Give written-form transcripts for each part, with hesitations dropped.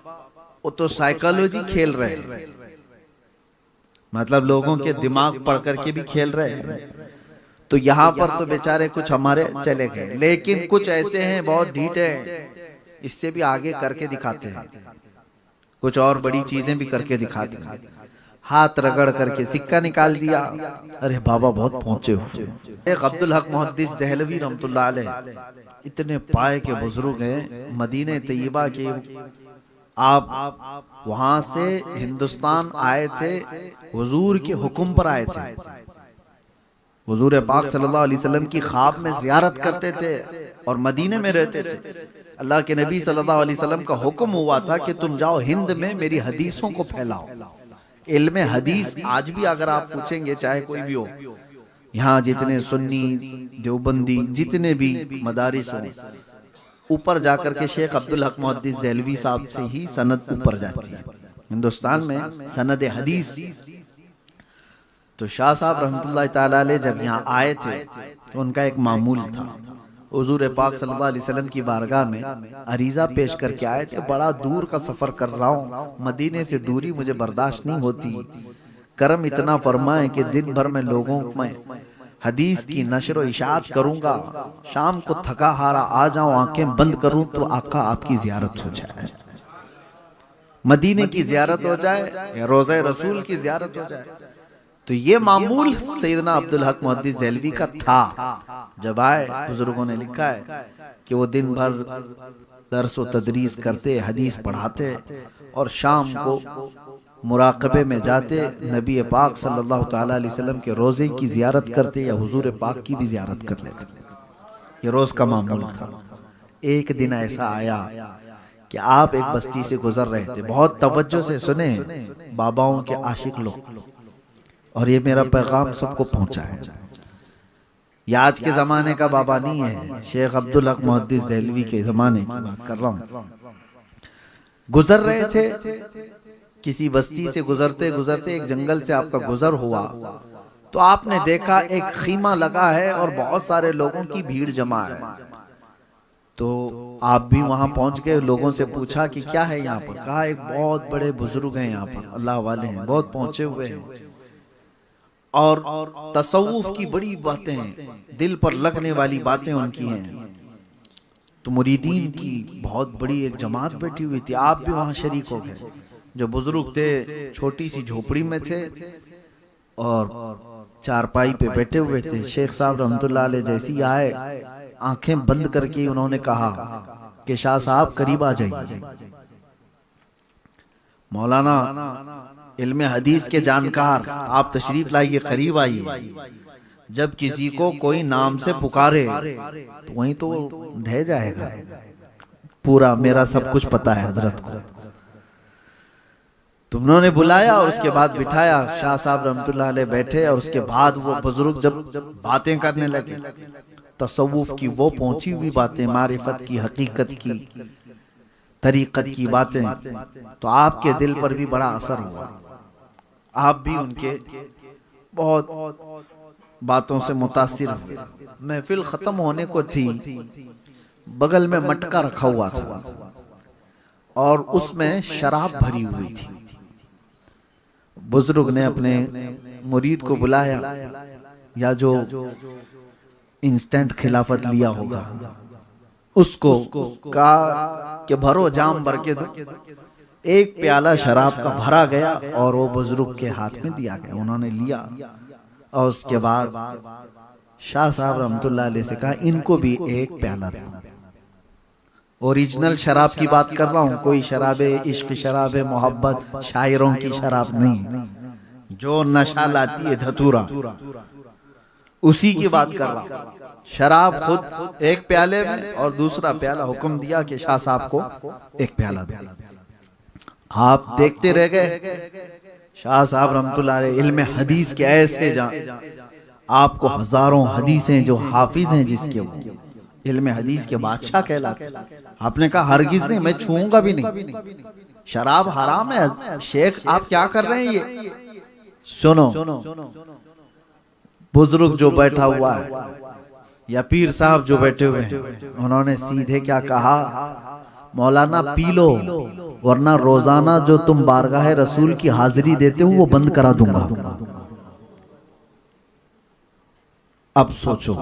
वो तो साइकोलॉजी खेल रहे हैं, मतलब लोगों के दिमाग पढ़ करके भी खेल रहे हैं। तो यहाँ पर तो बेचारे कुछ हमारे चले गए, लेकिन कुछ ऐसे हैं बहुत ढीठ हैं, इससे भी आगे करके दिखाते हैं, कुछ और बड़ी चीजें भी करके दिखाते हैं। हाथ रगड़ करके सिक्का निकाल दिया, अरे बाबा बहुत पहुंचे हुए। एक अब्दुल हक मुहद्दिस दहलवी रहमतुल्लाह अलैह इतने पाए के बुजुर्ग हैं, मदीने तैयबा के। आप वहां से हिंदुस्तान आए थे, हुजूर के हुक्म पर आए थे। हुजूर पाक सल्लल्लाहु अलैहि वसल्लम की ख्वाब में जियारत करते थे और मदीने में रहते थे। अल्लाह के नबी सल्लल्लाहु अलैहि वसल्लम का हुक्म हुआ था कि तुम जाओ हिंद में मेरी हदीसों को फैलाओ। इल्म हदीस आज भी अगर आप पूछेंगे, चाहे कोई भी हो, यहाँ जितने सुन्नी देवबंदी जितने भी मदारिस हो, ऊपर जाकर के शेख अब्दुल हक मुहद्दिस दहलवी साहब से ही सनद ऊपर जाती है हिंदुस्तान में, सनद हदीस। तो शाह साहब रहमतुल्लाह ताला अलैह जब यहाँ आए थे तो उनका एक मामूल था, हुजूर पाक सल्लल्लाहु अलैहि वसल्लम की बारगाह में अरीजा पेश करके आए थे, बड़ा दूर का सफर कर रहा हूँ, मदीने से दूरी मुझे बर्दाश्त नहीं होती, करम इतना फरमाए कि दिन भर में लोगों में हदीस की नशर व इशाअत करूंगा, शाम को थका हारा आ जाऊं, आंखें बंद करूं तो आका आपकी जियारत हो जाए, मदीने की जियारत हो जाए या रोज़ा रसूल की जियारत हो जाए। तो ये मामूल सैयदना अब्दुल हक मुहद्दिस दहलवी का था। जब आए, बुजुर्गों ने लिखा है कि वो दिन भर दर्स व तदरीस करते, हदीस पढ़ाते और शाम को मुराकबे में जाते, नबी पाक सल्लल्लाहु ताला अलैहि वसल्लम के रोजे की जियारत करते या हुजूर पाक की भी जियारत कर लेते। ये रोज का मामूल था। एक दिन ऐसा आया कि आप एक बस्ती से गुजर रहे थे, बहुत तवज्जो से सुने बाबाओं के आशिक लोग, और ये मेरा पैगाम सबको पहुंचा है। ये आज के जमाने का बाबा नहीं है, शेख अब्दुल हक मुहद्दिस दहलवी के जमाने की बात कर रहा हूं। गुजर रहे थे, किसी बस्ती से गुजरते गुजरते एक जंगल से आपका गुजर हुआ, तो आपने देखा एक खीमा लगा है और बहुत सारे लोगों की भीड़ जमा है। तो आप भी वहां पहुंच गए, लोगों से पूछा कि क्या है यहाँ पर। कहा एक बहुत बड़े बुजुर्ग हैं यहाँ पर, अल्लाह वाले हैं, बहुत पहुंचे हुए हैं और तसव्वुफ की बड़ी बातें हैं, दिल पर लगने वाली बातें उनकी हैं। तो मुरीदीन की बहुत बड़ी एक जमात बैठी हुई थी, आप भी वहां शरीक हो गए। जो बुजुर्ग थे छोटी सी झोपड़ी में थे और चारपाई पे बैठे हुए थे। शेख साहब रहमतुल्लाह अलैह जैसी आए, आंखें बंद करके उन्होंने कहा कि शाह साहब करीब आ जाइए, मौलाना इल्म हदीस के जानकार, आप तशरीफ लाइए, करीब आइए। जब किसी को कोई नाम से पुकारे तो वहीं तो ढह जाएगा, पूरा मेरा सब कुछ पता है हजरत को। तुमने बुलाया और उसके बाद बिठाया, शाह साहब रहमतुल्लाह अलैह बैठे और उसके बाद वो बुजुर्ग जब बातें करने लगे, तसव्वुफ की वो पहुंची हुई बातें, मारिफत की, हकीकत की, तरीकत की बातें, तो आपके दिल पर भी बड़ा असर हुआ। आप भी उनके बहुत बातों से मुतासिर हुए। महफिल खत्म होने को थी, बगल में मटका रखा हुआ था और उसमें शराब भरी हुई थी। बुजुर्ग ने अपने मुरीद को बुलाया, या जो इंस्टेंट खिलाफत लिया होगा उसको कहा कि भरो जाम भर के दो। एक प्याला शराब का भरा गया और वो बुजुर्ग के हाथ में दिया गया, उन्होंने लिया और उसके बाद शाह साहब रहमतुल्लाह अलैह से कहा इनको भी एक प्याला दो। ओरिजिनल शराब की बात कर रहा हूँ, कोई शराबे इश्क, शराबे मोहब्बत, शायरों की शराब नहीं, जो नशा लाती है धतूरा, उसी की बात कर रहा हूँ। शराब खुद एक प्याले में और दूसरा प्याला हुक्म दिया कि शाह साहब को एक प्याला दो। आप देखते रह गए। शाह साहब रहमतुल्लाह अलैह इल्म हदीस के ऐसे जान, आपको हजारों हदीसें जो हाफिज हैं जिसके, वो इल्म हदीस के बादशाह कहलाते। आपने कहा हरगिज नहीं, मैं छूऊंगा भी नहीं, शराब हराम है। शेख आप क्या कर रहे हैं ये? सुनो, बुजुर्ग जो बैठा हुआ है या पीर साहब जो बैठे हुए हैं, उन्होंने सीधे क्या कहा, मौलाना पी लो, वरना रोजाना जो तुम बारगाह रसूल की हाजिरी देते हो वो बंद करा दूंगा। अब सोचो,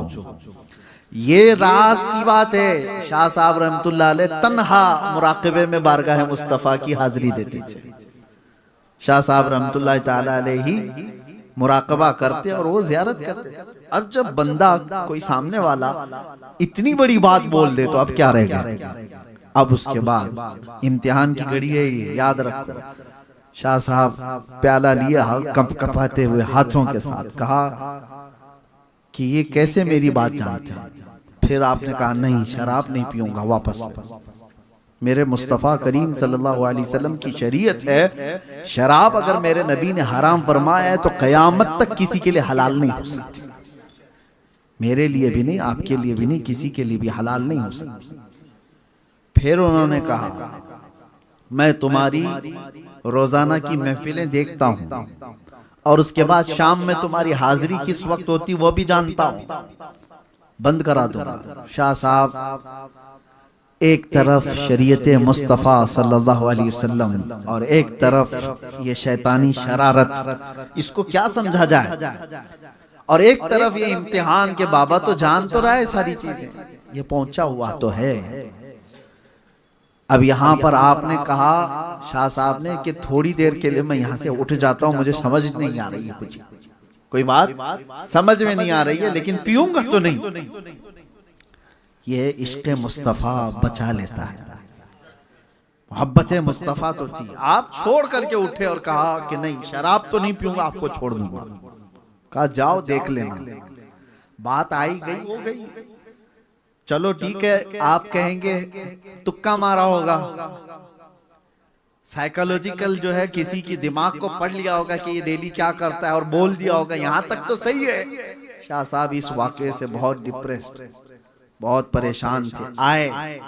ये राज की बात है। शाह साहब रहमतुल्लाह अलैह तन्हा मुराकबे में बारगाह मुस्तफा की हाजिरी देते थे। शाह साहब रहमतुल्लाह ताला अलैह ही मुराकबा करते और वो ज़ियारत करते। अब जब बंदा कोई सामने वाला इतनी बड़ी बात बोल दे तो अब क्या रह गया। अब उसके बाद इम्तिहान की घड़ी है, ये याद रखो। शाह साहब प्याला लिया कप कपाते हुए हाथों के साथ कहा कि ये कैसे मेरी बात जानते हैं। फिर आपने कहा नहीं, शराब नहीं पीऊंगा, वापस। मेरे मुस्तफ़ा करीम सल्लल्लाहु अलैहि वसल्लम की शरीयत है, शराब अगर मेरे नबी ने हराम फरमाया है तो क़यामत तक किसी के लिए हलाल नहीं हो सकती। मेरे लिए भी नहीं, आपके लिए भी नहीं, किसी के लिए भी हलाल नहीं हो सकती। फिर उन्होंने कहा मैं तुम्हारी रोजाना की महफिलें देखता हूं और उसके बाद शाम में तुम्हारी हाजिरी किस वक्त होती वो भी जानता हूं, बंद करा दूंगा। शाह साहब एक तरफ शरीयत मुस्तफ़ा सल्लल्लाहु अलैहि वसल्लम और एक तरफ ये शैतानी शरारत, इसको क्या समझा जाए, और एक तरफ ये इम्तिहान के बाबा तो जान तो रहा है सारी चीजें, ये पहुंचा हुआ तो है। अब यहाँ पर आपने कहा शाह साहब ने कि थोड़ी देर के लिए मैं यहाँ से उठ जाता हूँ, मुझे समझ नहीं आ रही है, कुछ कोई बात समझ में नहीं आ रही है, लेकिन पीऊंगा तो नहीं। ये इश्क मुस्तफ़ा बचा लेता है। मोहब्बत मुस्तफ़ा तो थी, आप छोड़ करके उठे और कहा कि नहीं शराब तो नहीं पीऊंगा, आपको छोड़ दूंगा। कहा जाओ देख लेना। बात आई गई हो गई, चलो ठीक है। आप कहेंगे तुक्का मारा होगा, साइकोलॉजिकल जो है किसी की दिमाग को पढ़ लिया होगा कि ये डेली क्या करता है और बोल दिया होगा, यहां तक तो सही है। शाह साहब इस वाकये से बहुत डिप्रेस्ड, बहुत परेशान थे। आए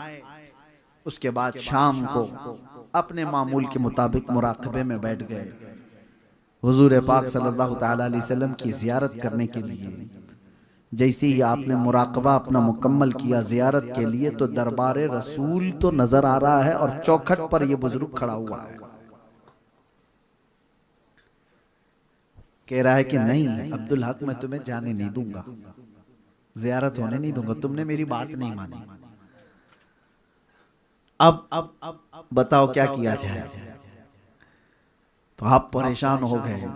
उसके बाद शाम को अपने मामूल के मुताबिक मुराकबे में बैठ गए, हुजूर पाक सल्लल्लाहु ताला अलैहि वसल्लम की जियारत करने के लिए। जैसे ही आपने मुराकबा अपना मुकम्मल किया जियारत के लिए, तो दरबारे रसूल तो नजर आ रहा है और चौखट पर यह बुजुर्ग खड़ा हुआ है। कह रहा है कि नहीं अब्दुल हक, मैं तुम्हें जाने नहीं दूंगा, जियारत होने नहीं दूंगा, तुमने मेरी बात नहीं मानी। अब बताओ क्या किया जाए। तो आप परेशान हो गए,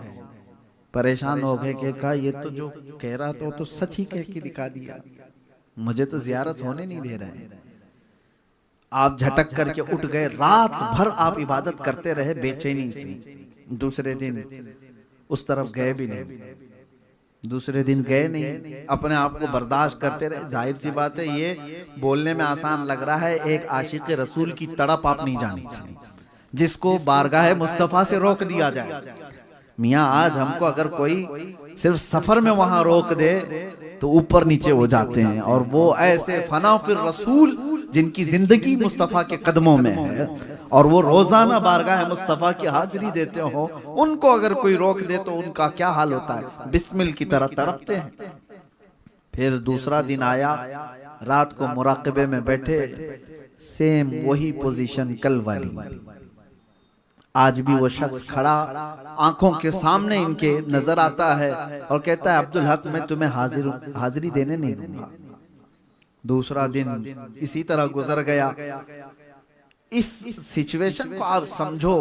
परेशान हो गए कि कहा ये तो जो कह रहा था वो तो सच ही कह के दिखा दिया, मुझे तो जियारत होने नहीं दे रहे। आप झटक करके उठ गए, रात भर आप इबादत करते रहे बेचैनी से। दूसरे दिन उस तरफ गए भी नहीं, दूसरे दिन गए नहीं, अपने आप को बर्दाश्त करते रहे। जाहिर सी बात है ये बोलने में आसान लग रहा है, एक आशिक रसूल की तड़प आप नहीं जानते जिसको बारगाह मुस्तफा से रोक दिया जाए। मियाँ आज हमको अगर कोई सिर्फ सफर में वहां रोक दे तो ऊपर नीचे हो जाते हैं, और वो ऐसे फना फिर रसूल जिनकी जिंदगी मुस्तफा के कदमों में है और वो रोजाना बारगाह मुस्तफा की हाजिरी देते हो, उनको अगर कोई रोक दे तो उनका क्या हाल होता है, बिस्मिल की तरह तड़पते हैं। फिर दूसरा दिन आया, रात को मुराकबे में बैठे, सेम वही पोजीशन कल वाली। आज भी वो शख्स खड़ा आंखों के सामने इनके नजर आता है और कहता है अब्दुल हक मैं तुम्हें हाजिरी देने नहीं दूंगा। दूसरा दिन इसी तरह गुजर गया। इस सिचुएशन को आप समझो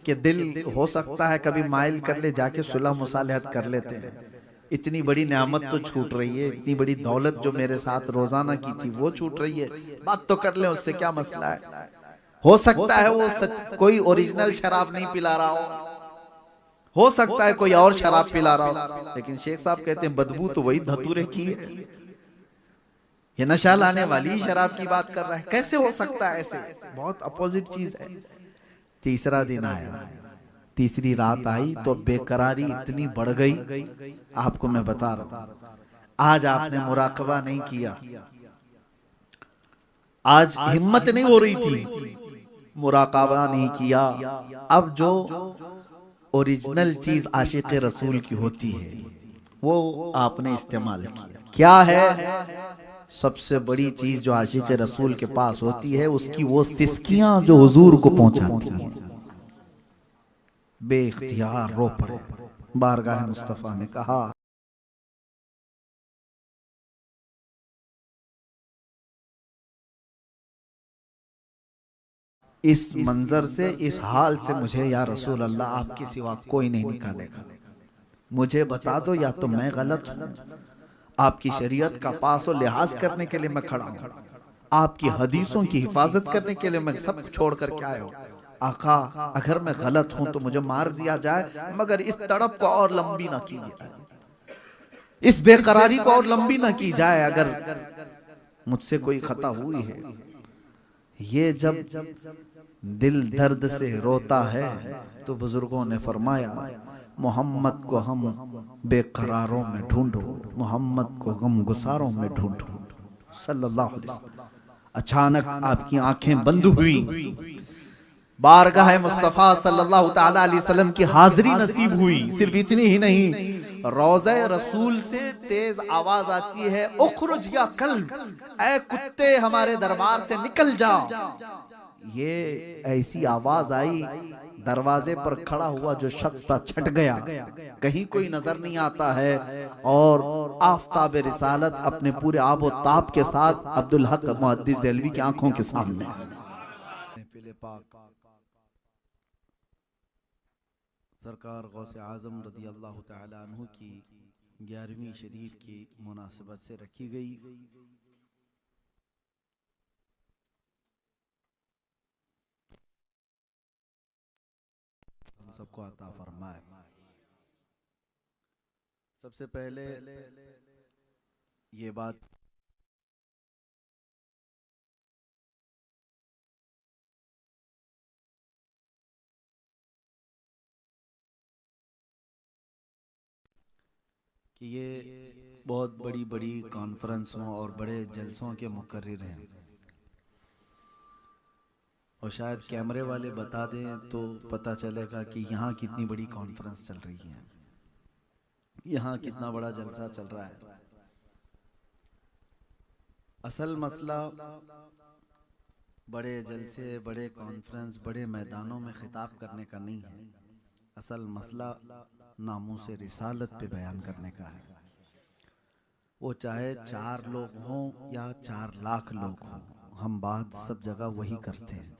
कि दिल हो सकता है कभी माइल कर ले, जाके सुलह मुसालहत कर लेते हैं। इतनी बड़ी नेमत तो छूट रही है, इतनी बड़ी दौलत जो मेरे साथ रोजाना की थी वो छूट रही है, बात तो कर ले, उससे क्या मसला है। हो सकता है वो कोई ओरिजिनल शराब नहीं पिला रहा हो सकता है कोई और शराब पिला रहा हो, लेकिन शेख साहब कहते हैं बदबू तो वही धतूरे की है, ये नशा लाने वाली शराब की बात कर रहा है। कैसे हो सकता है ऐसे, बहुत अपोजिट चीज है। तीसरा दिन आया, तीसरी रात आई तो बेकरारी इतनी बढ़ गई, आपको मैं बता रहा हूं। आज आपने मुराकबा नहीं किया, आज हिम्मत नहीं हो रही थी, मुराकाबा नहीं किया। अब जो ओरिजिनल चीज आशिक रसूल की होती है वो आपने इस्तेमाल किया। क्या है? सबसे बड़ी चीज जो आशिक रसूल के पास होती है उसकी वो सिसकियां जो हुजूर को पहुंचाती हैं। बेइख्तियार रो पड़े। बारगाह मुस्तफा ने कहा, इस मंजर से, इस हाल से मुझे या रसूल अल्लाह आपके सिवा कोई नहीं निकालेगा। मुझे बता दो या तो मैं गलत हूं, आपकी शरीयत का पास और लिहाज करने के लिए मैं खड़ा हूं, आपकी हदीसों की हिफाजत करने के लिए मैं सब छोड़ कर के आया हूं। आका, अगर मैं गलत हूं तो मुझे मार दिया जाए, मगर इस तड़प को और लंबी ना कीजिए, इस बेकरारी को और लंबी ना की जाए। अगर मुझसे कोई खता हुई है, ये जब दिल दर्द से रोता है तो बुजुर्गों ने फरमाया, मोहम्मद को हम बेकरारों में ढूंढो, मोहम्मद को गम गुसारों में ढूंढो सल्लल्लाहु अलैहि वसल्लम। अचानक आपकी आंखें बंद हुई, बारगाह मुस्तफा सल्लल्लाहु ताला अलैहि वसल्लम की हाजिरी नसीब हुई। सिर्फ इतनी ही नहीं, रोज़े रसूल से तेज आवाज आती है, उखरुज या कल्ब, ऐ कुत्ते हमारे दरबार से निकल जाओ। ये ऐसी आवाज आई, दरवाजे पर खड़ा हुआ जो शख्स था छट गया, कहीं कोई नजर नहीं आता है। और आफताब रिसालत अपने पूरे आबो ताब के साथ अब्दुल हक मुहद्दिस देलवी की आंखों के सामने। सरकार गौसे आजम रज़ी अल्लाह तआला अन्हु की 11वीं शरीफ की मुनासिबत से रखी गई। हम सबको अता फरमाए। सबसे पहले ये बात कि ये बहुत बड़ी बड़ी कॉन्फ्रेंसों और बड़े जलसों के मुकर्रिर हैं, और शायद कैमरे वाले बता दें तो पता चलेगा कि यहाँ कितनी बड़ी कॉन्फ्रेंस चल रही है, यहाँ कितना बड़ा जलसा चल रहा है। असल मसला बड़े जलसे, बड़े कॉन्फ्रेंस, बड़े मैदानों में खिताब करने का नहीं है। असल मसला नामूस रिसालत पे बयान करने का है। वो चाहे 4 लोग हों या 4 लाख लोग हों, हम बात सब जगह वही करते हैं।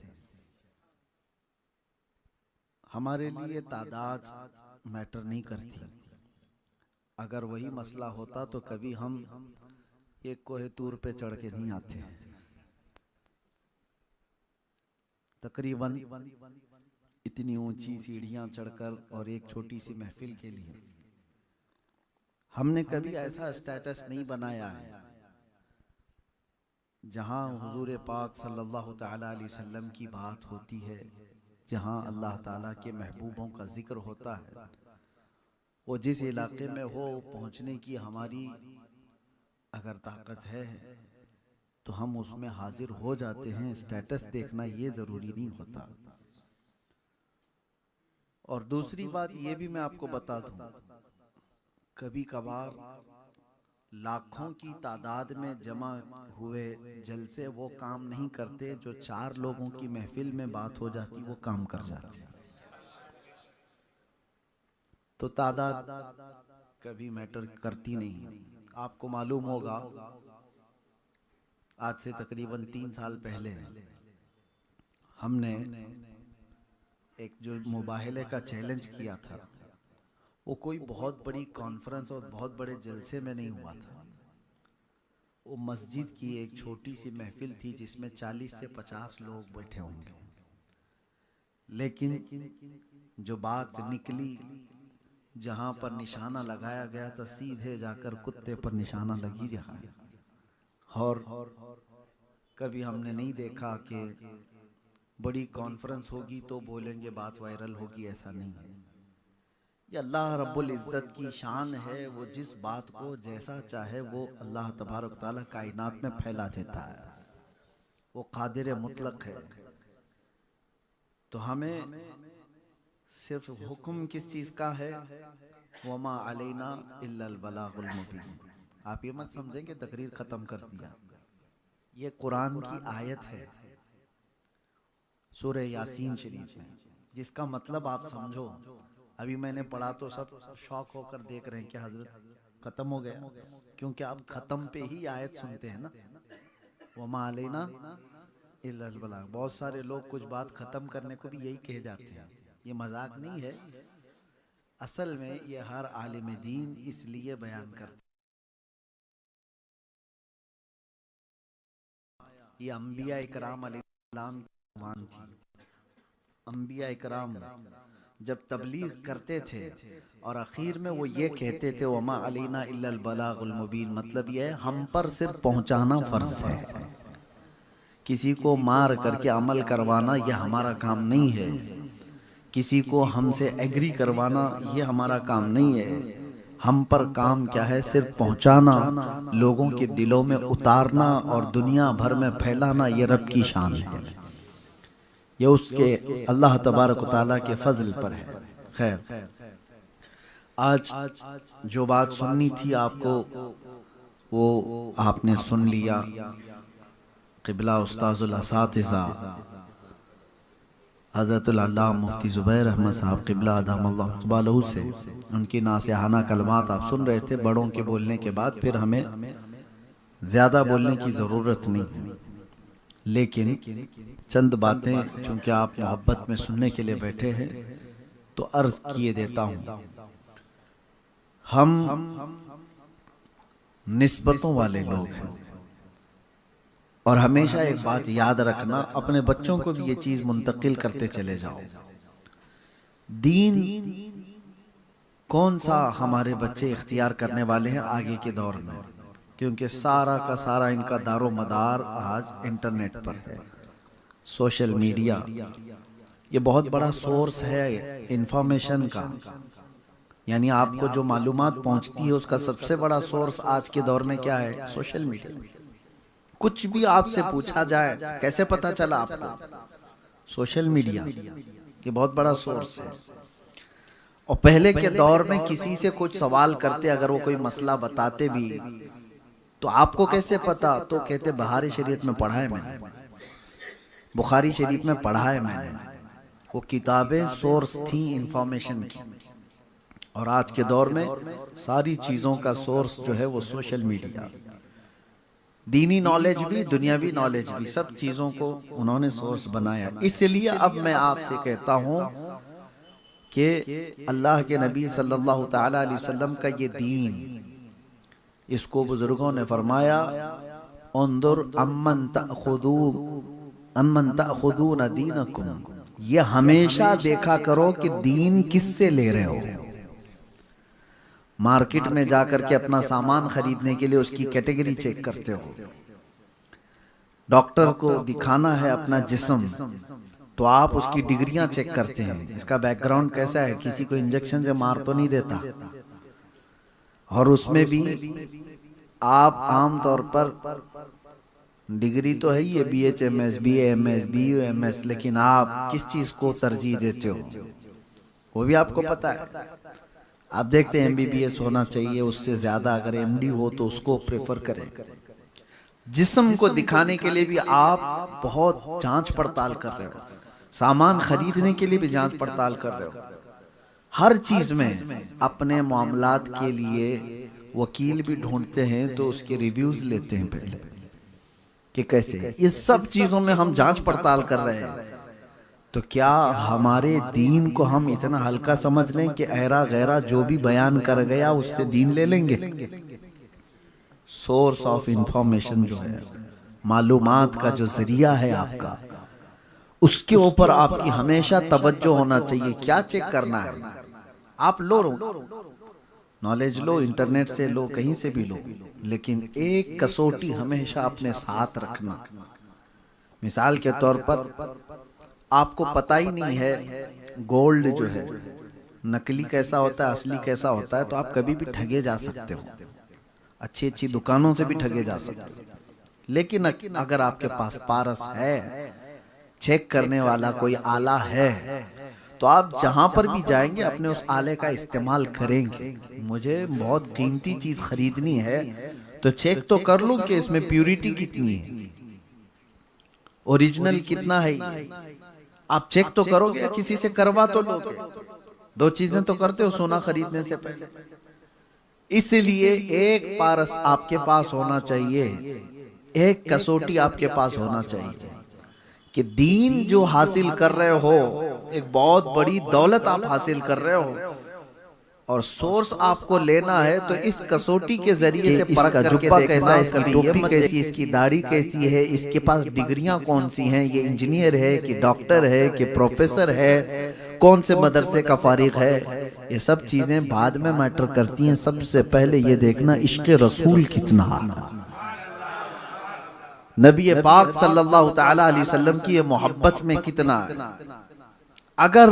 हमारे लिए तादाद मैटर नहीं करती। अगर वही मसला होता तो कभी हम एक कोहे तूर पे चढ़ के नहीं आते हैं। तकरीबन इतनी ऊंची सीढ़ियां चढ़कर और एक छोटी सी महफिल के लिए हमने कभी ऐसा स्टेटस नहीं बनाया है जहां हुजूर पाक सल्लल्लाहु ताला अलैहि वसल्लम की बात होती है, जहां अल्लाह ताला के महबूबों का जिक्र होता है। वो जिस इलाके में हो पहुंचने की हमारी अगर ताकत है तो हम उसमें हाजिर हो जाते हैं। स्टेटस देखना ये जरूरी नहीं होता। और दूसरी बात ये भी मैं आपको बता दूं, कभी कभार लाखों की तादाद में जमा हुए जलसे वो काम नहीं करते जो 4 लोगों की महफिल में बात हो जाती वो काम कर जाते। तो तादाद कभी मैटर करती नहीं। आपको मालूम होगा, आज से तकरीबन 3 साल पहले हमने एक जो मुबाहले का चैलेंज किया था, वो कोई बहुत बड़ी कॉन्फ्रेंस और बहुत बड़े जलसे में नहीं हुआ था। वो मस्जिद की एक छोटी सी महफिल थी जिसमें 40 से 50 लोग बैठे होंगे। लेकिन जो बात निकली, जहां पर निशाना लगाया गया था, सीधे जाकर कुत्ते पर निशाना लगी रहा। और कभी हमने नहीं देखा कि बड़ी कॉन्फ्रेंस होगी तो बोलेंगे बात वायरल होगी, ऐसा नहीं है। ये अल्लाह रब्बुल इज़्ज़त की शान है, वो जिस बात को जैसा चाहे वो अल्लाह तबारक ताला कायनात में फैला देता है। वो कादिर मुतलक है। तो हमें सिर्फ हुक्म किस चीज़ का है, वमा अलैना इल्लल बलागुल मुबीन। आप ये मत समझें कि तकरीर खत्म कर दिया, ये कुरान की आयत है सूरह यासीन शरीफ में, जिसका मतलब आप समझो। अभी मैंने पढ़ा तो सब शौक होकर देख रहे हैं कि हजरत खत्म हो गया, क्योंकि आप खत्म पे ही आयत सुनते हैं ना, वमा अलैना इल्लल बलाग। बहुत सारे लोग कुछ बात खत्म करने को भी यही कह जाते हैं, ये मजाक नहीं है, असल में ये हर आलिम दीन इसलिए बयान करते। ये अंबिया इकराम अलैहिस्सलाम की मान थी। अंबिया इकराम जब तबलीग करते थे और आखिर में वो ये कहते थे वमा अलैना इल्लल बलागुल मुबीन, मतलब ये है हम पर सिर्फ पहुंचाना फर्ज है, किसी को मार करके अमल करवाना यह हमारा काम नहीं है, किसी को हमसे एग्री करवाना ये हमारा काम नहीं है। हम पर काम क्या है, सिर्फ पहुंचाना, लोगों के दिलों में उतारना और दुनिया भर में फैलाना, ये रब की शान है, ये उसके अल्लाह तबारक व तआला के फजल पर है। खैर, आज जो बात सुननी थी आपको वो आपने सुन लिया। क़िबला उस्ताज़ुल असातिज़ा हज़रतुल अल्लामा मुफ्ती ज़ुबैर अहमद साहब क़िबला अदामल्लाहु क़बालहू से उनकी नासिहाना कलमात आप सुन रहे थे। बड़ों के बोलने के बाद फिर हमें ज़्यादा बोलने की ज़रूरत नहीं है, लेकिन चंद बातें चूँकि आप मोहब्बत में सुनने के लिए बैठे हैं तो अर्ज़ किए देता हूँ। हम निस्बतों वाले लोग हैं और हमेशा एक बात याद रखना, अपने बच्चों को भी ये चीज मुंतकिल करते चले जाओ। दीन कौन सा हमारे बच्चे इख्तियार करने वाले हैं आगे के दौर में, क्योंकि सारा का सारा इनका दारो मदार आज इंटरनेट पर है। सोशल मीडिया ये बहुत बड़ा सोर्स है इंफॉर्मेशन का, यानी आपको जो मालूमात पहुंचती है उसका सबसे बड़ा सोर्स आज के दौर में क्या है, सोशल मीडिया। कुछ भी आपसे पूछा जाए कैसे पता चला आपको, सोशल मीडिया ये बहुत बड़ा सोर्स है। और पहले के दौर में किसी से कुछ सवाल करते, अगर वो कोई मसला बताते भी तो आपको कैसे पता, तो कहते बहारी शरीयत में पढ़ा है मैंने, बुखारी शरीफ में पढ़ा है मैंने। वो किताबें सोर्स थी इंफॉर्मेशन की, और आज के दौर में सारी चीजों का सोर्स जो है वो सोशल मीडिया। दीनी नॉलेज भी दुनियावी नॉलेज भी, सब चीजों को उन्होंने सोर्स बनाया। इसलिए अब मैं आपसे कहता हूं कि अल्लाह के नबी सल्लल्लाहु ताला अलैहि वसल्लम का ये दीन, इसको बुजुर्गों ने फरमाया उन्दुर अम्मन तअखुदून दीनकुम, ये हमेशा देखा करो कि दीन किससे ले रहे हो। मार्केट में जाकर के अपना सामान खरीदने के लिए उसकी कैटेगरी चेक करते हो। डॉक्टर को दिखाना है अपना जिस्म तो आप उसकी डिग्रियां चेक करते हैं, इसका बैकग्राउंड कैसा है, किसी को इंजेक्शन से मार तो नहीं देता। और उसमें भी आप आम तौर पर डिग्री तो है ये BHMS, BAMS, BUMS, लेकिन आप किस चीज को तरजीह देते हो वो भी आपको पता है। आप देखते हैं MBBS होना चाहिए, उससे ज्यादा अगर MD हो तो उसको प्रेफर करें। जिस्म को दिखाने के लिए भी आप बहुत जांच पड़ताल कर रहे हो, सामान खरीदने के लिए भी जांच पड़ताल कर रहे हो, हर चीज में अपने मामलात के लिए वकील भी ढूंढते हैं तो उसके रिव्यूज लेते हैं पहले कि कैसे। ये सब चीजों में हम जांच पड़ताल कर रहे हैं, तो क्या हमारे दीन को हम इतना हल्का समझ लें कि ऐरा गैरा जो भी बयान कर गया उससे दीन ले लेंगे। सोर्स ऑफ इंफॉर्मेशन जो है, मालूमात का जो जरिया है आपका, उसके ऊपर आपकी हमेशा तवज्जो होना चाहिए। क्या चेक करना है, आप लो नॉलेज लो, इंटरनेट से लो, कहीं से भी लो, लेकिन एक कसौटी हमेशा अपने साथ रखना। मिसाल के तौर पर आपको पता ही नहीं है गोल्ड जो है नकली कैसा होता है, असली कैसा होता है, तो आप कभी भी ठगे जा सकते हो, अच्छी अच्छी दुकानों से भी ठगे जा सकते हो। लेकिन अगर आपके पास पारस है, चेक करने वाला कोई आला है, तो आप जहां पर भी जाएंगे अपने उस आले का इस्तेमाल करेंगे। मुझे बहुत कीमती चीज खरीदनी है तो चेक तो कर लो कि इसमें प्यूरिटी कितनी है, ओरिजिनल कितना है। आप चेक तो करोगे, किसी से करवा तो लोगे। दो चीजें तो करते हो सोना खरीदने से पहले। इसलिए एक पारस आपके पास होना चाहिए, एक कसौटी आपके पास होना चाहिए कि दीन जो हासिल कर रहे हो एक बहुत बड़ी दौलत आप हासिल कर रहे हो, और सोर्स आपको लेना है तो इस कसौटी के जरिए से परख करके जुब्बा कैसा है, इसकी टोपी कैसी है, इसकी दाढ़ी कैसी है, इसके पास डिग्रियां कौन सी हैं, ये इंजीनियर है कि डॉक्टर है कि प्रोफेसर है, कौन से मदरसे का फारिग है। ये सब चीजें बाद में मैटर करती हैं। सबसे पहले ये देखना इश्क़ रसूल कितना है, नबी पाक सल्लल्लाहु तआला अलैहि वसल्लम की ये मोहब्बत में कितना है। अगर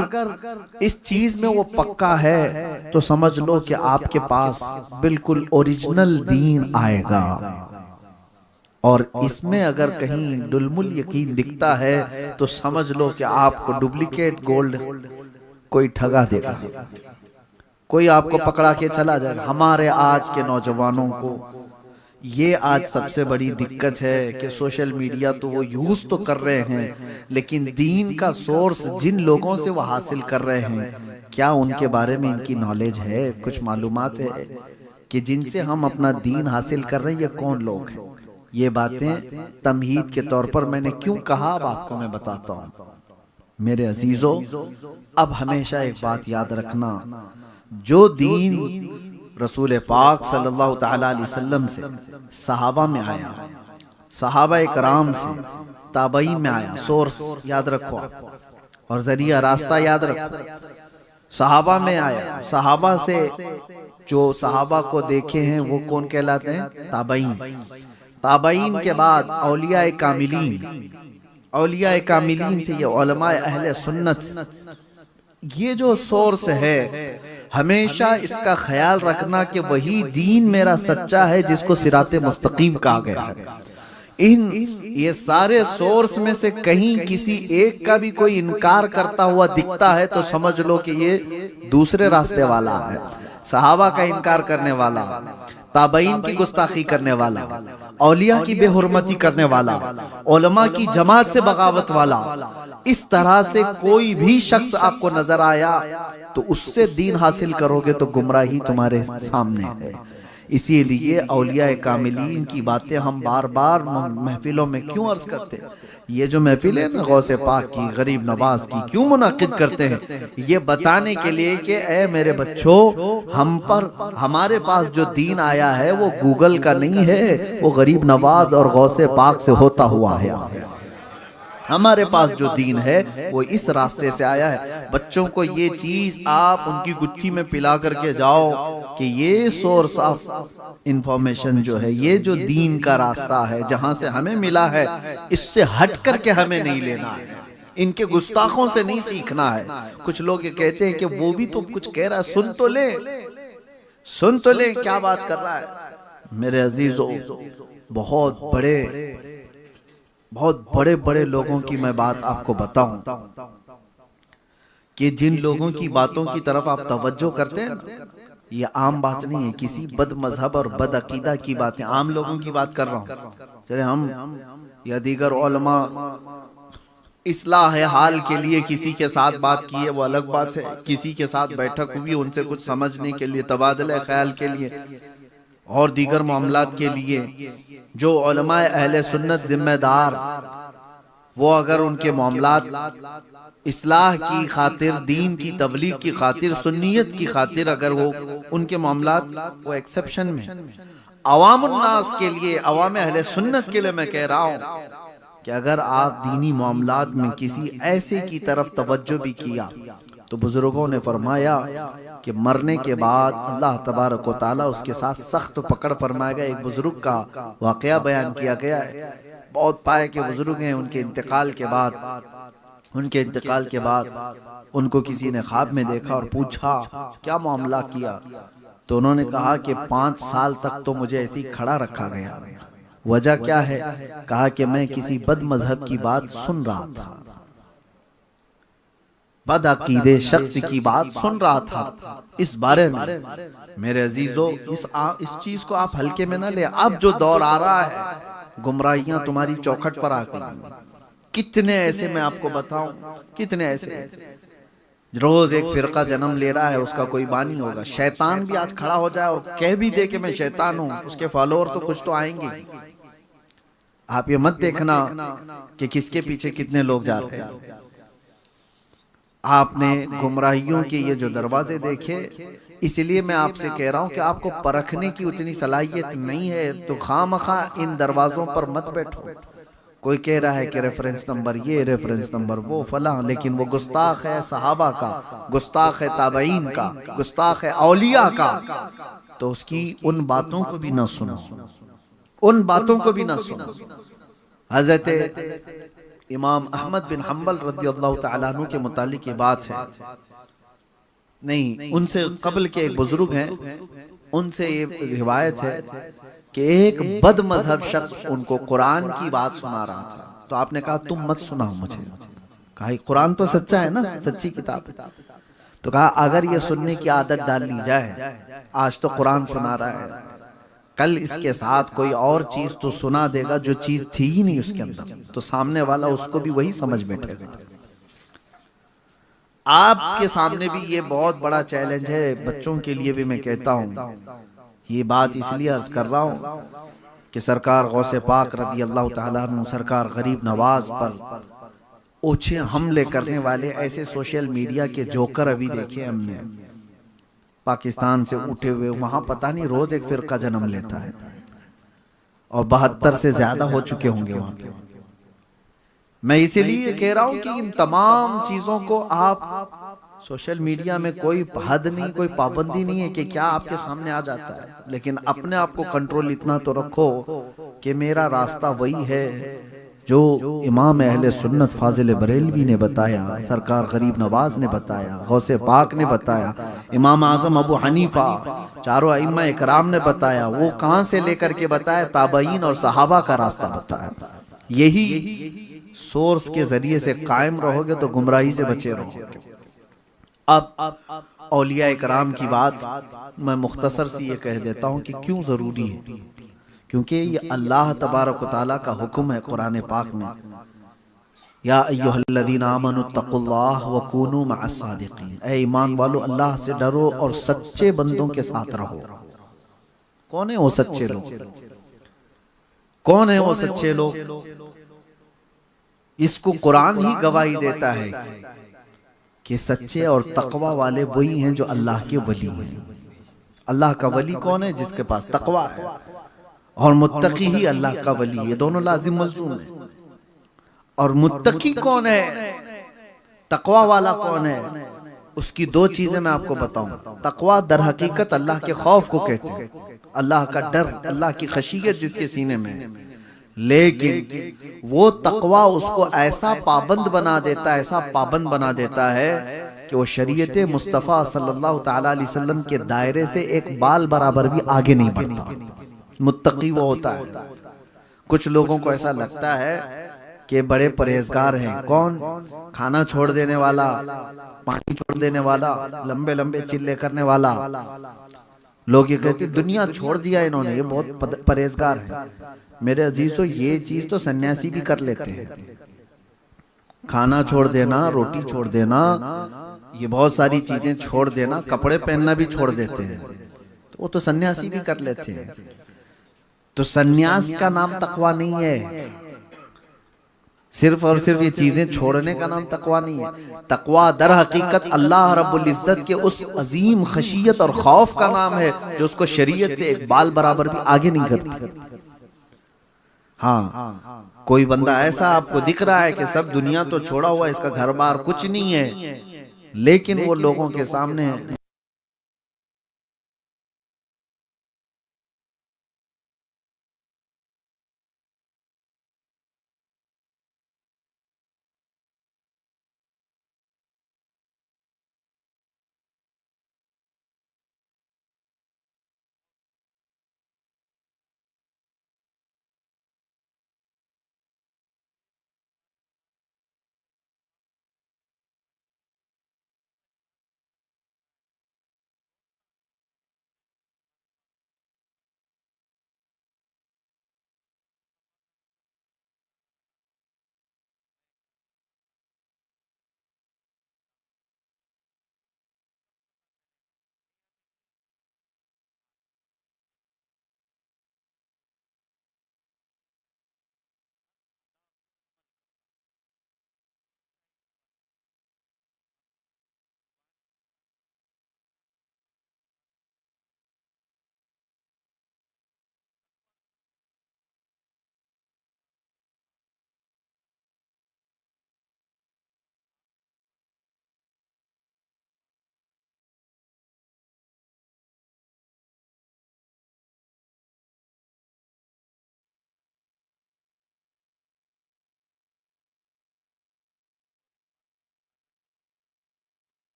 इस चीज में वो पक्का है तो समझ लो कि आपके पास बिल्कुल ओरिजिनल दीन आएगा। और इसमें अगर कहीं डुलमुल यकीन दिखता है तो समझ लो कि आपको डुप्लीकेट गोल्ड कोई ठगा देगा, कोई आपको पकड़ा के चला जाएगा। हमारे आज के नौजवानों को ये आज सबसे बड़ी दिक्कत है कि सोशल मीडिया तो वो यूज तो कर रहे हैं, लेकिन दीन का सोर्स जिन लोगों से वो हासिल कर रहे हैं, क्या उनके बारे में इनकी नॉलेज है, कुछ मालूमात है कि जिनसे हम अपना दीन हासिल कर रहे हैं ये कौन लोग हैं। ये बातें तमहीद के तौर पर मैंने क्यों कहा, अब आपको मैं बताता हूँ। मेरे अजीजों, अब हमेशा एक बात याद रखना, जो दीन रसूल पाक सल्लल्लाहु तआला अलैहि वसल्लम से सहाबा में आया, सहाबा इकराम से ताबईन में आया, सोर्स याद रखो और जरिया रास्ता याद रखो। सहाबा में आया, सहाबा से जो सहाबा को देखे हैं वो कौन कहलाते हैं, ताबईन। ताबईन के बाद औलिया कामिलीन, औलिया कामिलीन से ये उलमा अहले सुन्नत। ये जो सोर्स है हमेशा इसका ख्याल रखना कि वही दीन मेरा सच्चा है जिसको सिराते मुस्तकीम कहा गया है। ये सारे सोर्स में से कहीं किसी एक का भी कोई इनकार करता हुआ दिखता है तो समझ लो कि ये दूसरे रास्ते वाला है। सहाबा का इनकार करने वाला, ताबईन की गुस्ताखी करने वाला, औलिया की बेहुरमती करने वाला, उलमा की जमात से बगावत वाला, इस तरह से कोई भी शख्स आपको नजर आया तो उससे दीन हासिल करोगे तो गुमराही तुम्हारे सामने है। इसीलिए औलिया कामिलीन की बातें हम बार बार महफिलों में क्यों अर्ज करते हैं। ये जो महफिल है ना गौसे पाक की, गरीब नवाज की, क्यों मुनाकिद करते हैं, ये बताने के लिए कि ए मेरे बच्चों, हम पर हमारे पास जो दीन आया है वो गूगल का नहीं है, वो गरीब नवाज और गौसे पाक से होता हुआ है। हमारे पास जो दीन है वो इस रास्ते से आया है। बच्चों को ये चीज आप उनकी गुत्थी में पिला करके जाओ कि ये सोर्स ऑफ इंफॉर्मेशन जो है, ये जो दीन का रास्ता है जहां से हमें मिला है, इससे हट करके हमें नहीं लेना है, इनके गुस्ताखों से नहीं सीखना है। कुछ लोग ये कहते हैं कि वो भी तो कुछ कह रहा है, सुन तो ले, सुन तो ले क्या बात कर रहा है। मेरे अजीजों, बहुत बड़े बड़े लोगों की मैं बात आपको बताऊं कि जिन लोगों की बातों की तरफ आप तवज्जो करते हैं ना, ये आम बात नहीं है, किसी बद मजहब और बद अकीदा की बातें, आम लोगों की बात कर रहा हूं। चले हम या दीगर उलमा इस्लाह है हाल के लिए किसी के साथ बात की है वो अलग बात है, किसी के साथ बैठक हुई उनसे कुछ समझने के लिए, तबादला ख्याल के लिए और दीगर मामलात के लिए, जो उलमा अहले सुन्नत जिम्मेदार, वो अगर उनके मामलात इस्लाह की खातिर, दीन की तबलीग की खातिर, सुन्नियत की खातिर अगर वो उनके मामलात वो एक्सेप्शन में, अवामुन्नास के लिए, अवाम अहले सुन्नत के लिए मैं कह रहा हूं कि अगर आप दीनी मामलात में किसी ऐसे की तरफ तवज्जो भी किया तो बुजुर्गों ने फरमाया कि मरने के बाद अल्लाह तबारक व तआला उसके साथ सख्त पकड़ फरमाएगा। एक बुजुर्ग का वाकया बयान किया गया है, बहुत पाए के बुजुर्ग हैं, उनके इंतकाल के बाद उनको किसी ने ख्वाब में देखा और पूछा क्या मामला किया, तो उन्होंने कहा कि 5 साल तक तो मुझे ऐसे ही खड़ा रखा गया। वजह क्या है? कहा कि मैं किसी बद मजहब की बात सुन रहा था। बदअकीदे शख्स की बात सुन रहा था। इस बारे में मेरे अजीजों, इस चीज को आप हल्के में ना ले। अब जो दौर आ रहा है, गुमराहियां तुम्हारी चौखट पर आ गई। कितने ऐसे मैं आपको बताऊं, कितने ऐसे रोज एक फिरका जन्म ले रहा है, उसका कोई बानी होगा। शैतान भी आज खड़ा हो जाए और कह भी दे कि मैं शैतान हूं, उसके फॉलोअर तो कुछ तो आएंगे। आप ये मत देखना कि किसके पीछे कितने लोग जा रहे हैं। आपने गुमराहियों के ये जो दरवाजे देखे, इसलिए मैं आपसे कह रहा हूं कि आपको परखने की उतनी सलाहियत नहीं है, तो खामखा इन दरवाजों पर मत बैठो। कोई कह रहा है कि रेफरेंस नंबर ये, रेफरेंस नंबर वो, फला, लेकिन वो गुस्ताख है सहाबा का, गुस्ताख है ताबईन का, गुस्ताख है औलिया का। तो उसकी उन बातों को भी ना सुनो, उन बातों को भी ना सुनो। हजरत इमाम अहमद बिन हम्बल रदी अल्लाह तआला अन्हु के मुतालिक ये बात है, नहीं उनसे कबल के एक बुजुर्ग हैं, उनसे ये रिवायत है कि एक बद मजहब शख्स उनको कुरान की बात सुना रहा था। तो आपने कहा तुम मत सुनाओ मुझे। कहा कुरान तो सच्चा है ना, सच्ची किताब। तो कहा अगर ये सुनने की आदत डाल ली जाए, आज तो कुरान सुना रहा है, कल इसके साथ कोई और चीज तो सुना देगा जो चीज थी ही नहीं उसके अंदर, तो सामने वाला उसको भी वही समझ बैठेगा। आपके सामने भी ये बहुत बड़ा चैलेंज है, बच्चों के लिए भी मैं कहता हूं। ये बात इसलिए अर्ज कर रहा हूं कि सरकार गौसे पाक रदी अल्लाह तआला अन्हु, सरकार गरीब नवाज पर ओछे हमले करने वाले ऐसे सोशल मीडिया के जोकर अभी देखे हमने। पाकिस्तान से उठे हुए वहां पता नहीं रोज एक फिरका जन्म लेता है, और 72 से ज्यादा हो चुके होंगे वहां पे। मैं इसीलिए कह रहा हूं कि इन तमाम चीजों को आप, सोशल मीडिया में कोई हद नहीं, कोई पाबंदी नहीं है कि क्या आपके सामने आ जाता है, लेकिन अपने आप को कंट्रोल इतना तो रखो कि मेरा रास्ता वही है जो इमाम अहले सुन्नत फाजिल बरेलवी ने बताया, सरकार गरीब नवाज ने बताया, गौसे पाक ने बताया, इमाम आजम अबू हनीफा, चारों अइम्मा इकराम ने बताया। वो कहां से लेकर के बताया? ताबईन और सहाबा का रास्ता बताया। यही सोर्स के जरिए से कायम रहोगे तो गुमराही से बचे रहोगे। अब औलिया इकराम की बात मैं मुख्तसर सी ये कह देता हूं कि क्यों जरूरी है, क्योंकि ये अल्लाह तबारक व तआला का हुक्म है कुरान पाक में, या अय्युहल्लज़ीना आमनुत्तकुल्लाह व कूनू मअस सादिकीन, ऐ ईमान वालो अल्लाह से डरो और सच्चे बंदों के साथ रहो। कौन है वो सच्चे लोग? कौन है वो सच्चे लोग? इसको कुरान ही गवाही देता है कि सच्चे और तकवा वाले वही हैं जो अल्लाह के वली हैं। अल्लाह का वली कौन है? जिसके पास तकवा है, और मुत्तकी ही अल्लाह का वली है। ये दोनों लाजिम मलजूम है। और मुत्तकी कौन है, तकवा वाला कौन है, उसकी दो चीजें मैं आपको बताऊं। तकवा दर हकीकत अल्लाह के खौफ को कहते हैं, अल्लाह का डर, अल्लाह की खशियत जिसके सीने में है। लेकिन वो तकवा उसको ऐसा पाबंद बना देता है, ऐसा पाबंद बना देता है कि वो शरीयत मुस्तफ़ा सल्लल्लाहु तआला अलैहि वसल्लम के दायरे से एक बाल बराबर भी आगे नहीं बढ़ता। मुत्तकी वो होता है। कुछ लोगों को ऐसा लगता है कि बड़े परहेजगार हैं। कौन? खाना छोड़ देने वाला, पानी छोड़ देने वाला, लंबे लंबे चिल्ले करने वाला। लोग ये कहते दुनिया छोड़ दिया इन्होंने, ये बहुत परहेजगार है। मेरे अजीजों, ये चीज तो सन्यासी भी कर लेते हैं। खाना छोड़ देना, रोटी छोड़ देना, ये बहुत सारी चीजें छोड़ देना, कपड़े पहनना भी छोड़ देते हैं, तो वो तो सन्यासी भी कर लेते हैं। तो सन्यास का नाम तकवा नहीं है। सिर्फ और सिर्फ ये चीजें छोड़ने का नाम तकवा नहीं है। तकवा दर हकीकत अल्लाह रब्बुल इज्जत के उस अजीम खशियत और खौफ का नाम है जो उसको शरीयत से एक बाल बराबर भी आगे नहीं करती। हाँ, कोई बंदा ऐसा आपको दिख रहा है कि सब दुनिया तो छोड़ा हुआ, इसका घर बार कुछ नहीं है, लेकिन वो लोगों के सामने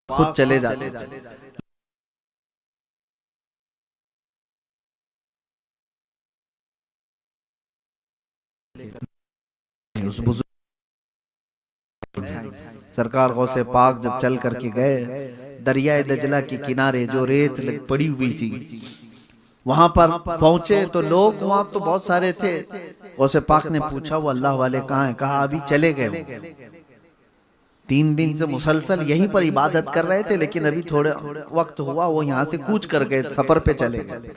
खुद चले जाते थे। उस बुजुर्ग सरकार गौसे पाक जब चल करके गए, दरियाए दजला के किनारे जो रेत पड़ी हुई थी वहां पर पहुंचे तो लोग वहां तो बहुत सारे थे। गौसे पाक ने पूछा वो अल्लाह वाले कहाँ हैं? कहा अभी चले गए, 3 दिन से मुसलसल यहीं पर इबादत कर रहे थे, लेकिन अभी थोड़े वक्त हुआ वो यहाँ से कूच कर गए, सफर पे चले गए।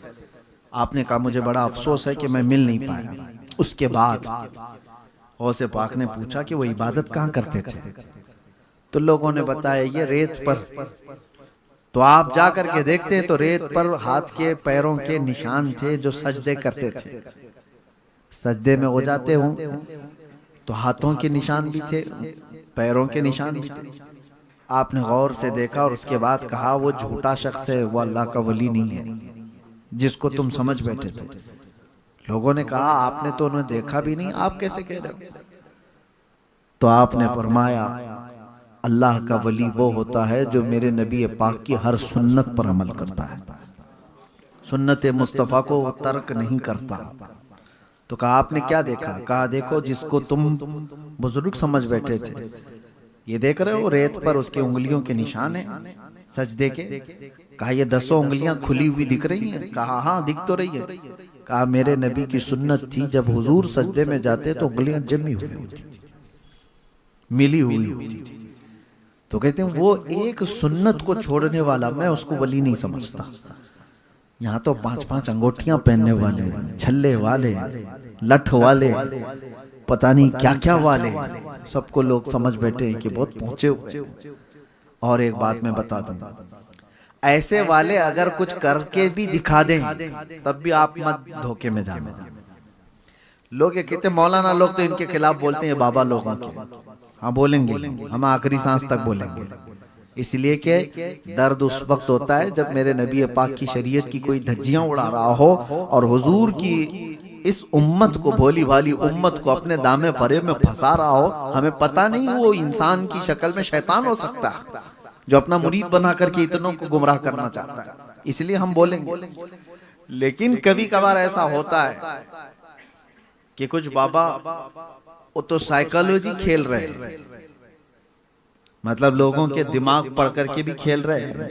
आपने कहा मुझे बड़ा अफसोस है कि मैं मिल नहीं पाया। उसके बाद गौसे पाक ने पूछा कि वो इबादत कहाँ करते थे? तो लोगों ने बताया ये रेत पर। तो आप जा करके देखते हैं तो रेत पर हाथ के पैरों के निशान थे जो सजदे करते थे। सजदे में हो जाते हों तो हाथों के निशान भी थे, पैरों के निशान भी थे। आपने गौर से देखा और उसके बाद कहा वो झूठा शख्स है, वो अल्लाह का वली नहीं है जिसको तुम समझ बैठे थे। लोगों ने कहा आपने तो उन्हें देखा भी नहीं, आप कैसे कह रहे हो? तो आपने फरमाया अल्लाह का वली वो होता है जो मेरे नबी पाक की हर सुन्नत पर अमल करता है, सुन्नत मुस्तफ़ा को वो तर्क नहीं करता। तो कहा आपने क्या देखा? कहा देखो जिसको तुम बुजुर्ग समझ बैठे थे, ये देख रहे हो रेत पर उसके उंगलियों के निशान है सजदे के। कहा ये 10 उंगलियां खुली हुई दिख रही हैं? कहा हाँ दिख तो रही है। कहा मेरे नबी की सुन्नत थी जब हुजूर सजदे में जाते तो उंगलियां जमी हुई होती थी, मिली हुई होती थी। तो कहते हैं वो एक सुन्नत को छोड़ने वाला मैं उसको वली नहीं समझता। यहाँ तो 5-5 अंगूठियां पहनने वाले, छल्ले वाले, लठ वाले, पता नहीं क्या क्या वाले, सबको लोग समझ बैठे हैं कि बहुत पहुंचे हुए। और एक बात मैं बता दूं, ऐसे वाले अगर कुछ करके भी दिखा दें तब भी आप मत धोखे में जाना। लोग ये कहते मौलाना लोग तो इनके खिलाफ बोलते हैं बाबा लोगों के। हाँ बोलेंगे, हम आखिरी सांस तक बोलेंगे, इसलिए कि दर्द उस वक्त होता है जब मेरे नबी पाक की शरीयत की कोई धज्जियां उड़ा रहा हो और हुजूर की इस उम्मत को, भोली भाली उम्मत को अपने दामे फरेब में फंसा रहा हो। हमें पता नहीं वो इंसान की शक्ल में शैतान हो सकता है जो अपना मुरीद बना करके इतनों को गुमराह करना चाहता है, इसलिए हम बोलेंगे। लेकिन कभी कभार ऐसा होता है कि कुछ बाबा वो तो साइकोलॉजी खेल रहे हैं, मतलब लोगों के दिमाग पढ़ करके भी खेल रहे हैं।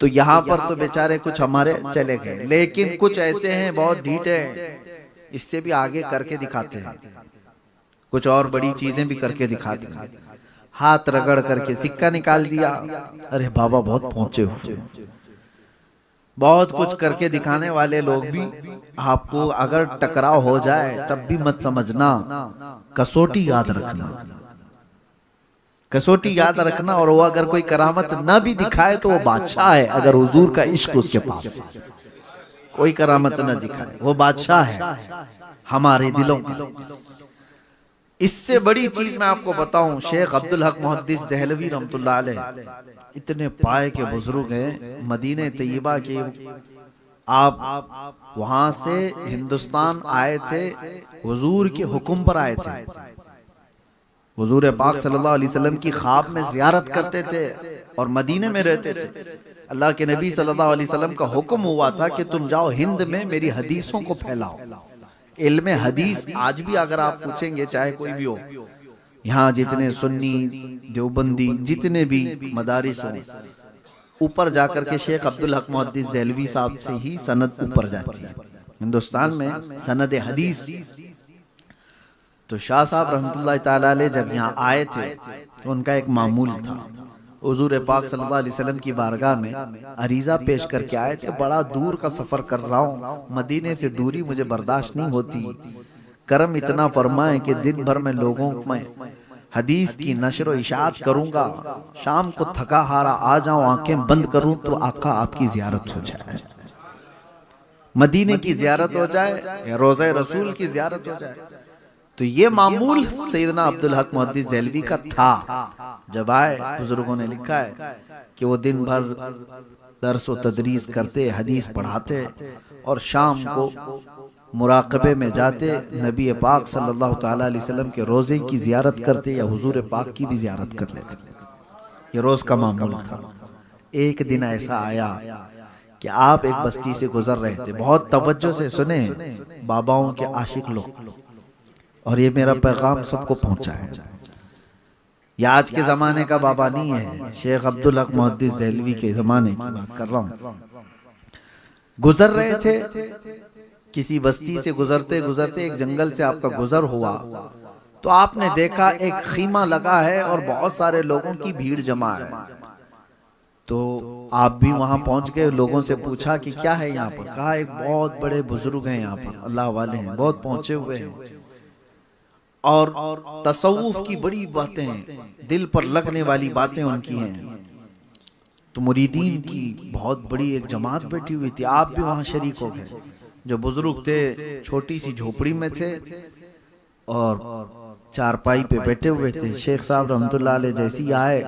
तो यहाँ पर तो बेचारे कुछ हमारे चले गए, लेकिन कुछ ऐसे हैं बहुत ढीठ हैं, इससे भी आगे करके दिखाते हैं, कुछ और बड़ी चीजें भी करके दिखाते हैं। हाथ रगड़ करके सिक्का निकाल दिया, अरे बाबा बहुत पहुंचे हुए। बहुत कुछ करके दिखाने वाले लोग भी आपको अगर टकराव हो जाए तब भी मत समझना, कसौटी याद रखना, कसौटी याद रखना। और वो अगर कोई करामत ना भी दिखाए तो वो बादशाह है, अगर हुजूर का इश्क उसके पास कोई करामत ना दिखाए वो बादशाह है हमारे दिलों का। इससे बड़ी चीज मैं आपको बताऊं, शेख अब्दुल हक मुहद्दिस देहलवी रहमतुल्लाह अलैह इतने पाए के बुजुर्ग हैं मदीने तैयबा के। आप वहां से हिंदुस्तान आए थे, हुजूर के हुक्म पर आए थे। हुजूर पाक सल्लल्लाहु अलैहि वसल्लम की ख्वाब में जियारत करते थे और मदीने में रहते थे। अल्लाह के नबी सल्लल्लाहु अलैहि वसल्लम का हुक्म हुआ था कि तुम जाओ हिंद में मेरी हदीसों को फैलाओ। इल्म हदीस आज भी अगर आप पूछेंगे, चाहे कोई भी हो, यहाँ जितने सुन्नी देवबंदी जितने भी मदारिस हो, ऊपर जाकर के शेख अब्दुल हक मुहद्दिस देहलवी साहब से ही सनद ऊपर जाती है हिंदुस्तान में, सनद हदीस। तो शाह साहब रहमतुल्लाह ताला अलैह जब यहाँ आए थे तो उनका एक मामूल था, हुजूर पाक सल्लल्लाहु अलैहि वसल्लम की बारगाह में अरीजा पेश करके आए थे, बड़ा दूर का सफर कर रहा हूँ, मदीने से दूरी मुझे बर्दाश्त नहीं होती, करम इतना फरमाए कि दिन भर में लोगों में हदीस की नशर व इशाअत करूंगा, शाम को थका हारा आ जाऊं, आंखें बंद करूं तो आका आपकी जियारत हो जाए, मदीने की जियारत हो जाए या रोज़ा रसूल की जियारत हो जाए। तो ये मामूल सैयदना अब्दुल हक मुहद्दिस देहलवी का था। जब आए, बुजुर्गों ने लिखा है कि वो दिन भर दर्स व तदरीस करते, हदीस पढ़ाते और शाम को मुराकबे में जाते, नबी पाक सल्लल्लाहु ताला अलैहि वसल्लम के रोजे की जियारत करते या हुजूर पाक की भी जियारत कर लेते। ये रोज का मामूल था। एक दिन ऐसा आया कि आप एक बस्ती से गुजर रहे थे, बहुत तवज्जो से सुने बाबाओं के आशिक लोग, और ये मेरा पैगाम सबको पहुंचा है। ये आज के जमाने का बाबा नहीं है, शेख अब्दुल हक मुहद्दिस देहलवी के जमाने की बात कर रहा हूं। गुजर रहे थे, किसी बस्ती से गुजरते गुजरते एक जंगल से आपका गुजर हुआ, तो आपने देखा एक खीमा लगा है और बहुत सारे लोगों की भीड़ जमा है। तो आप भी वहां पहुंच गए, लोगों से पूछा कि क्या है यहाँ पर। कहा एक बहुत बड़े बुजुर्ग हैं यहाँ पर, अल्लाह वाले हैं, बहुत पहुंचे हुए हैं, और तसव्वुफ की बड़ी बातें, दिल पर लगने वाली बातें उनकी हैं। तो मुरीदीन की बहुत बड़ी एक जमात बैठी हुई थी, आप भी वहां शरीक हो गए। जो बुजुर्ग थे छोटी सी झोपड़ी में थे और चारपाई पे बैठे हुए थे। शेख साहब रहमतुल्लाह अलैह जैसी आए,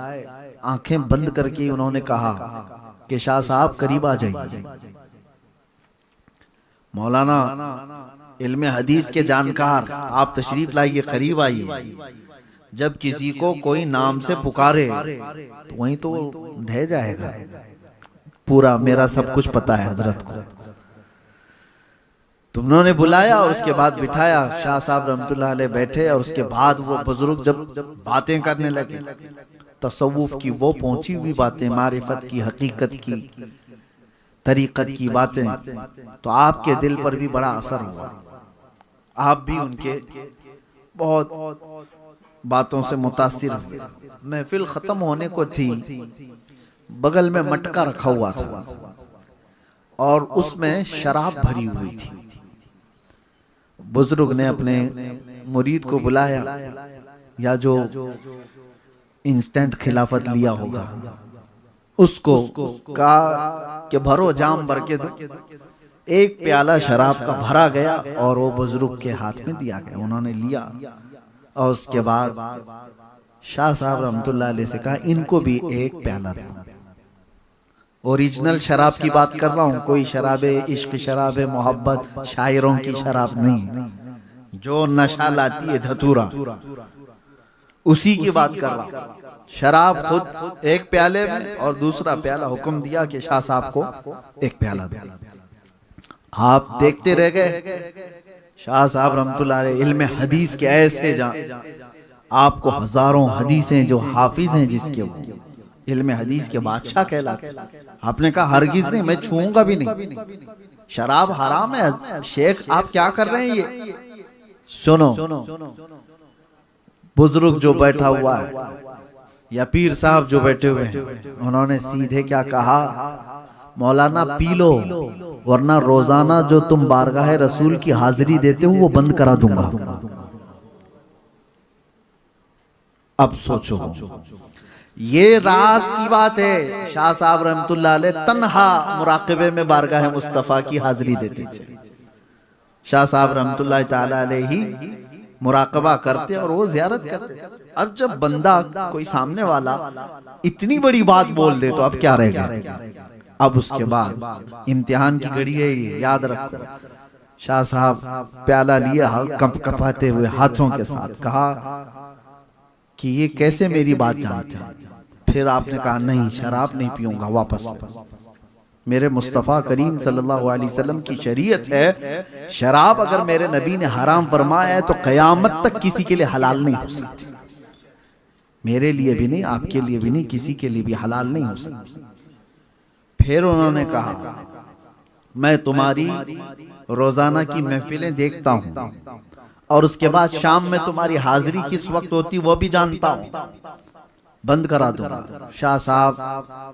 आंखें बंद करके उन्होंने कहा कि शाह साहब करीब आ जाइए। मौलाना इल्म हदीस के जानकार, आप तशरीफ लाइए, करीब आइए। जब किसी को कोई नाम से पुकारे तो वहीं तो ढह जाएगा, पूरा मेरा सब कुछ पता है हजरत को। तुमने बुलाया और उसके बाद बिठाया, शाह साहब रहमतुल्लाह अलैह बैठे, और उसके बाद वो बुजुर्ग जब बातें करने लगे, तसव्वुफ की वो पहुंची हुई बातें, मारिफत की, हकीकत की, तरीकत की बातें, तो आपके दिल पर भी बड़ा असर हुआ। आप भी उनके बहुत बातों से मुतासिर हुए। महफिल खत्म होने को थी, बगल में मटका रखा हुआ था और उसमें शराब भरी हुई थी। बुजुर्ग ने अपने मुरीद को बुलाया, या जो इंस्टेंट खिलाफत लिया होगा उसको, कहा कि भरो जाम भर के दो। एक प्याला शराब का भरा गया और वो बुजुर्ग के हाथ में दिया गया, उन्होंने लिया। और उसके बाद शाह साहब रहमतुल्लाह अलैह से कहा इनको भी एक प्याला दो। ओरिजिनल शराब की बात कर रहा हूँ, कोई शराबे इश्क, शराबे मोहब्बत, शायरों की शराब नहीं, जो नशा लाती है धतूरा, उसी की बात कर रहा हूँ। शराब खुद एक प्याले में और दूसरा प्याला हुक्म दिया कि शाह साहब को एक प्याला दो। आप देखते रह गए। शाह साहब रहमतुल्लाह अलैह इल्म हदीस के ऐसे जान, आपको हजारों हदीसें जो हाफिज हैं जिसके, वो इल्म हदीस के बादशाह कहलाते। आपने कहा हरगिज नहीं, मैं छूऊंगा भी नहीं, शराब हराम है। शेख आप क्या कर रहे हैं ये? सुनो, बुजुर्ग जो बैठा हुआ है या पीर साहब जो बैठे हुए हैं, उन्होंने सीधे क्या कहा, मौलाना पी लो, वरना रोजाना जो तुम बारगाह रसूल की हाजिरी देते हो वो बंद करा दूंगा। अब सोचो, ये राज की बात है। शाह साहब रहमतुल्लाह अलैह तन्हा मुराकबे में बारगाह मुस्तफा की हाजिरी देते थे। शाह साहब रहमतुल्लाह ताला अलैह ही मुराकबा करते और वो ज़ियारत करते। अब जब बंदा कोई सामने वाला इतनी बड़ी बात बोल दे तो अब क्या रह गया। अब उसके बाद इम्तिहान की घड़ी है ये, याद रखो। शाह साहब प्याला लिया कप कपाते हुए हाथों के साथ, कहा कि ये कैसे मेरी बात जानते हैं। फिर आपने कहा नहीं, शराब नहीं पीऊंगा, वापस। मेरे मुस्तफ़ा करीम सल्लल्लाहु अलैहि वसल्लम की शरीयत है, शराब अगर मेरे नबी ने हराम फरमाया है तो क़यामत तक किसी के लिए हलाल नहीं हो सकती। मेरे लिए भी नहीं, आपके लिए भी नहीं, किसी के लिए भी हलाल नहीं हो सकती। फिर उन्होंने कहा मैं तुम्हारी रोजाना की महफिलें देखता हूं और उसके बाद शाम में तुम्हारी हाजिरी किस वक्त होती वो भी जानता हूं, बंद करा दूंगा। शाह साहब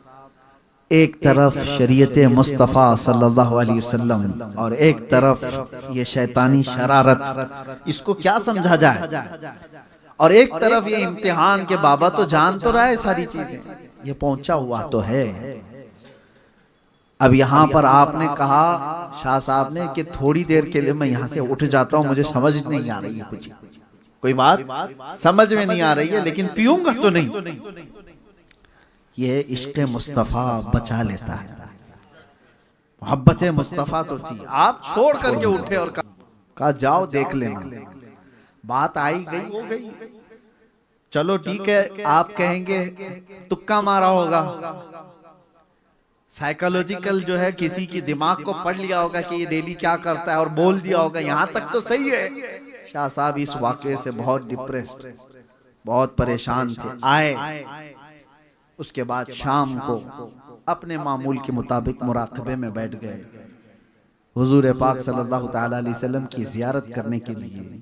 एक तरफ शरीयत मुस्तफ़ा सल्लल्लाहु अलैहि वसल्लम और एक तरफ ये शैतानी शरारत, इसको क्या समझा जाए, और एक तरफ ये इम्तिहान के बाबा तो जान तो रहा है सारी चीजें, ये पहुंचा हुआ तो है। अब यहाँ पर आपने कहा शाह साहब ने कि थोड़ी देर के लिए मैं यहाँ से उठ जाता हूँ, मुझे समझ नहीं आ रही है, कुछ कोई बात समझ में नहीं आ रही है, लेकिन पीऊंगा तो नहीं। ये इश्क मुस्तफ़ा बचा लेता है। मोहब्बत मुस्तफ़ा तो थी, आप छोड़ करके उठे और कहा जाओ देख लेना। बात आई गई हो गई, चलो ठीक है, आप कहेंगे तुक्का मारा होगा, साइकोलॉजिकल जो है किसी की दिमाग को पढ़ लिया होगा कि ये डेली क्या करता है और बोल दिया होगा, यहां तक तो सही है। शाह साहब इस वाकये से बहुत डिप्रेस्ड, बहुत परेशान थे। आए, उसके बाद शाम को अपने मामूल के मुताबिक मुराकबे में बैठ गए, हुजूर पाक सल्लल्लाहु तआला अलैहि वसल्लम की जियारत करने के लिए।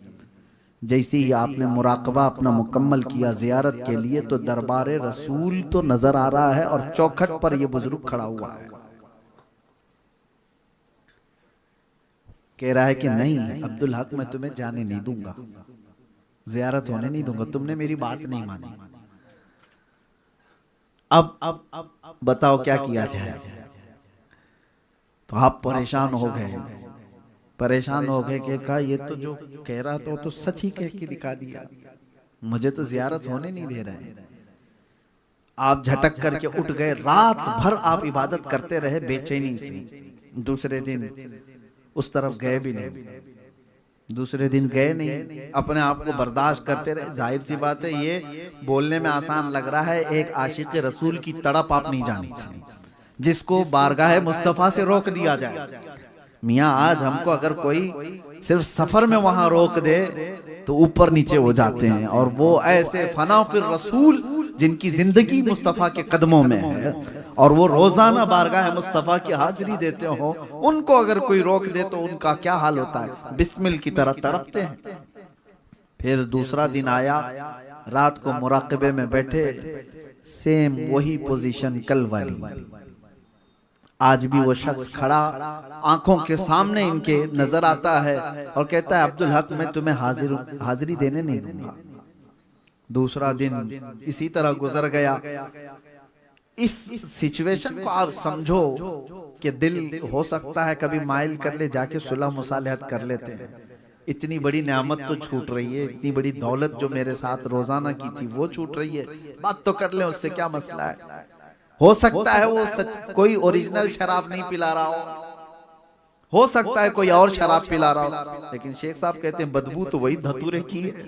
जैसे ही आपने मुराकबा अपना मुकम्मल किया जियारत के लिए, तो दरबारे रसूल तो नजर आ रहा है और चौखट पर यह बुजुर्ग खड़ा हुआ है। कह रहा है कि नहीं अब्दुल हक, मैं तुम्हें जाने नहीं दूंगा, जियारत होने नहीं दूंगा, तुमने मेरी बात नहीं मानी। अब बताओ क्या किया जाए। तो आप परेशान हो गए, परेशान हो गए कि कहा ये तो जो कह रहा था तो सच ही कह के दिखा दिया, मुझे तो जियारत होने नहीं दे रहे। आप झटक करके उठ गए, रात भर आप इबादत करते रहे बेचैनी से। दूसरे दिन उस तरफ गए भी नहीं, दूसरे दिन गए नहीं, अपने आप को बर्दाश्त करते रहे। जाहिर सी बात है, ये बोलने में आसान लग रहा है, एक आशिक रसूल की तड़प आप नहीं जानते, जिसको बारगाह मुस्तफा से रोक दिया जाए। मियाँ आज हमको अगर कोई सिर्फ सफर में वहां रोक दे तो ऊपर नीचे हो जाते हैं, और वो ऐसे फना फिर रसूल जिनकी जिंदगी मुस्तफा के कदमों में है और वो रोजाना बारगाह मुस्तफा की हाजिरी देते हो, उनको अगर कोई रोक दे तो उनका क्या हाल होता है, बिस्मिल की तरह तड़पते हैं। फिर दूसरा दिन आया, रात को मुराकबे में बैठे, सेम वही पोजीशन कल वाली। आज भी वो शख्स खड़ा आंखों के सामने इनके नजर आता है और कहता है अब्दुल हक, मैं तुम्हें हाजिरी देने नहीं दूंगा। दूसरा दिन इसी तरह गुजर गया। इस सिचुएशन को आप समझो कि दिल हो सकता है कभी माइल कर ले, जाके सुलह मुसालहत कर लेते हैं। इतनी बड़ी नेमत तो छूट रही है, इतनी बड़ी दौलत जो मेरे साथ रोजाना की थी वो छूट रही है, बात तो कर ले, उससे क्या मसला है। हो सकता है वो कोई ओरिजिनल शराब नहीं पिला रहा हो सकता है कोई और शराब पिला रहा हो, लेकिन शेख साहब कहते हैं बदबू तो वही धतूरे की है,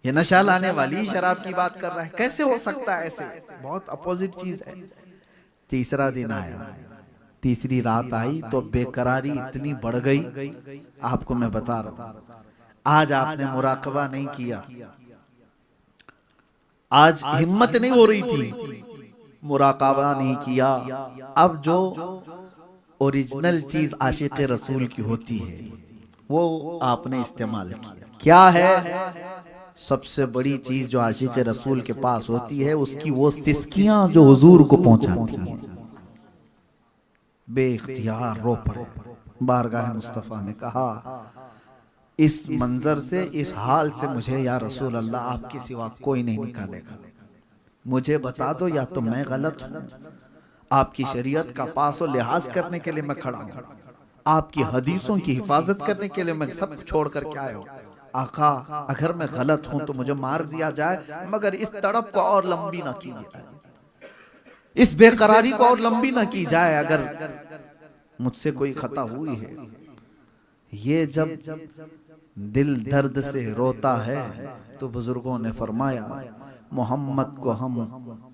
ये नशा लाने वाली शराब की बात कर रहा है, कैसे हो सकता है ऐसे, बहुत अपोजिट चीज है। तीसरा दिन आया, तीसरी रात आई तो बेकरारी इतनी बढ़ गई, आपको मैं बता रहा हूं। आज आपने मुराकबा नहीं किया, आज हिम्मत नहीं हो रही थी, मुराकाबा नहीं किया। अब जो ओरिजिनल चीज आशिक रसूल की होती है वो आपने इस्तेमाल किया। क्या है सबसे बड़ी चीज जो आशिक रसूल के पास होती है, उसकी वो सिसकियां जो हुजूर को पहुंचाती हैं। बेइख्तियार रो पड़े, बारगाह मुस्तफा ने कहा इस मंजर से, इस हाल से मुझे या रसूल अल्लाह आपके सिवा कोई नहीं निकालेगा, मुझे बता दो या तो मैं गलत हूं, आपकी शरीयत का पास और लिहाज करने के लिए मैं खड़ा हूं, आपकी हदीसों की हिफाजत करने के लिए मैं सब छोड़ कर के आया हूं। आका अगर मैं गलत हूं तो मुझे मार दिया जाए, मगर इस तड़प को और लंबी ना कीजिए, इस बेकरारी को और लंबी ना की जाए, अगर मुझसे कोई खता हुई है। ये जब दिल दर्द से रोता है तो बुजुर्गों ने फरमाया मोहम्मद को हम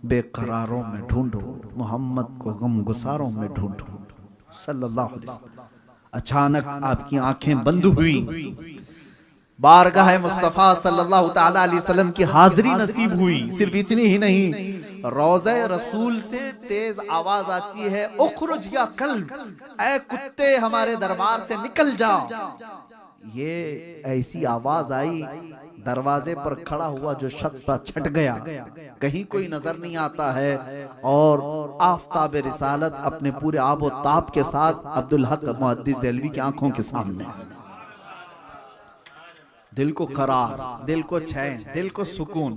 बेकरारों में ढूंढो, मोहम्मद को गम गुसारों में ढूंढो सल्लल्लाहु अलैहि वसल्लम। अचानक आपकी आंखें बंद हुई, बारगाह मुस्तफा सल्लल्लाहु तआला अलैहि वसल्लम की हाजिरी नसीब हुई। सिर्फ इतनी ही नहीं, रोज़े रसूल से तेज आवाज आती है उखरुज या कल्ब, ऐ कुत्ते हमारे दरबार से निकल जाओ। ये ऐसी आवाज आई, दरवाजे पर खड़ा हुआ जो शख्स था छट गया, कहीं कोई नजर नहीं आता है, और आफताब रिसालत अपने पूरे आबो ताब के साथ अब्दुल हक मुहद्दिस देहलवी की आंखों के सामने। दिल को करार, दिल को चैन, दिल को सुकून।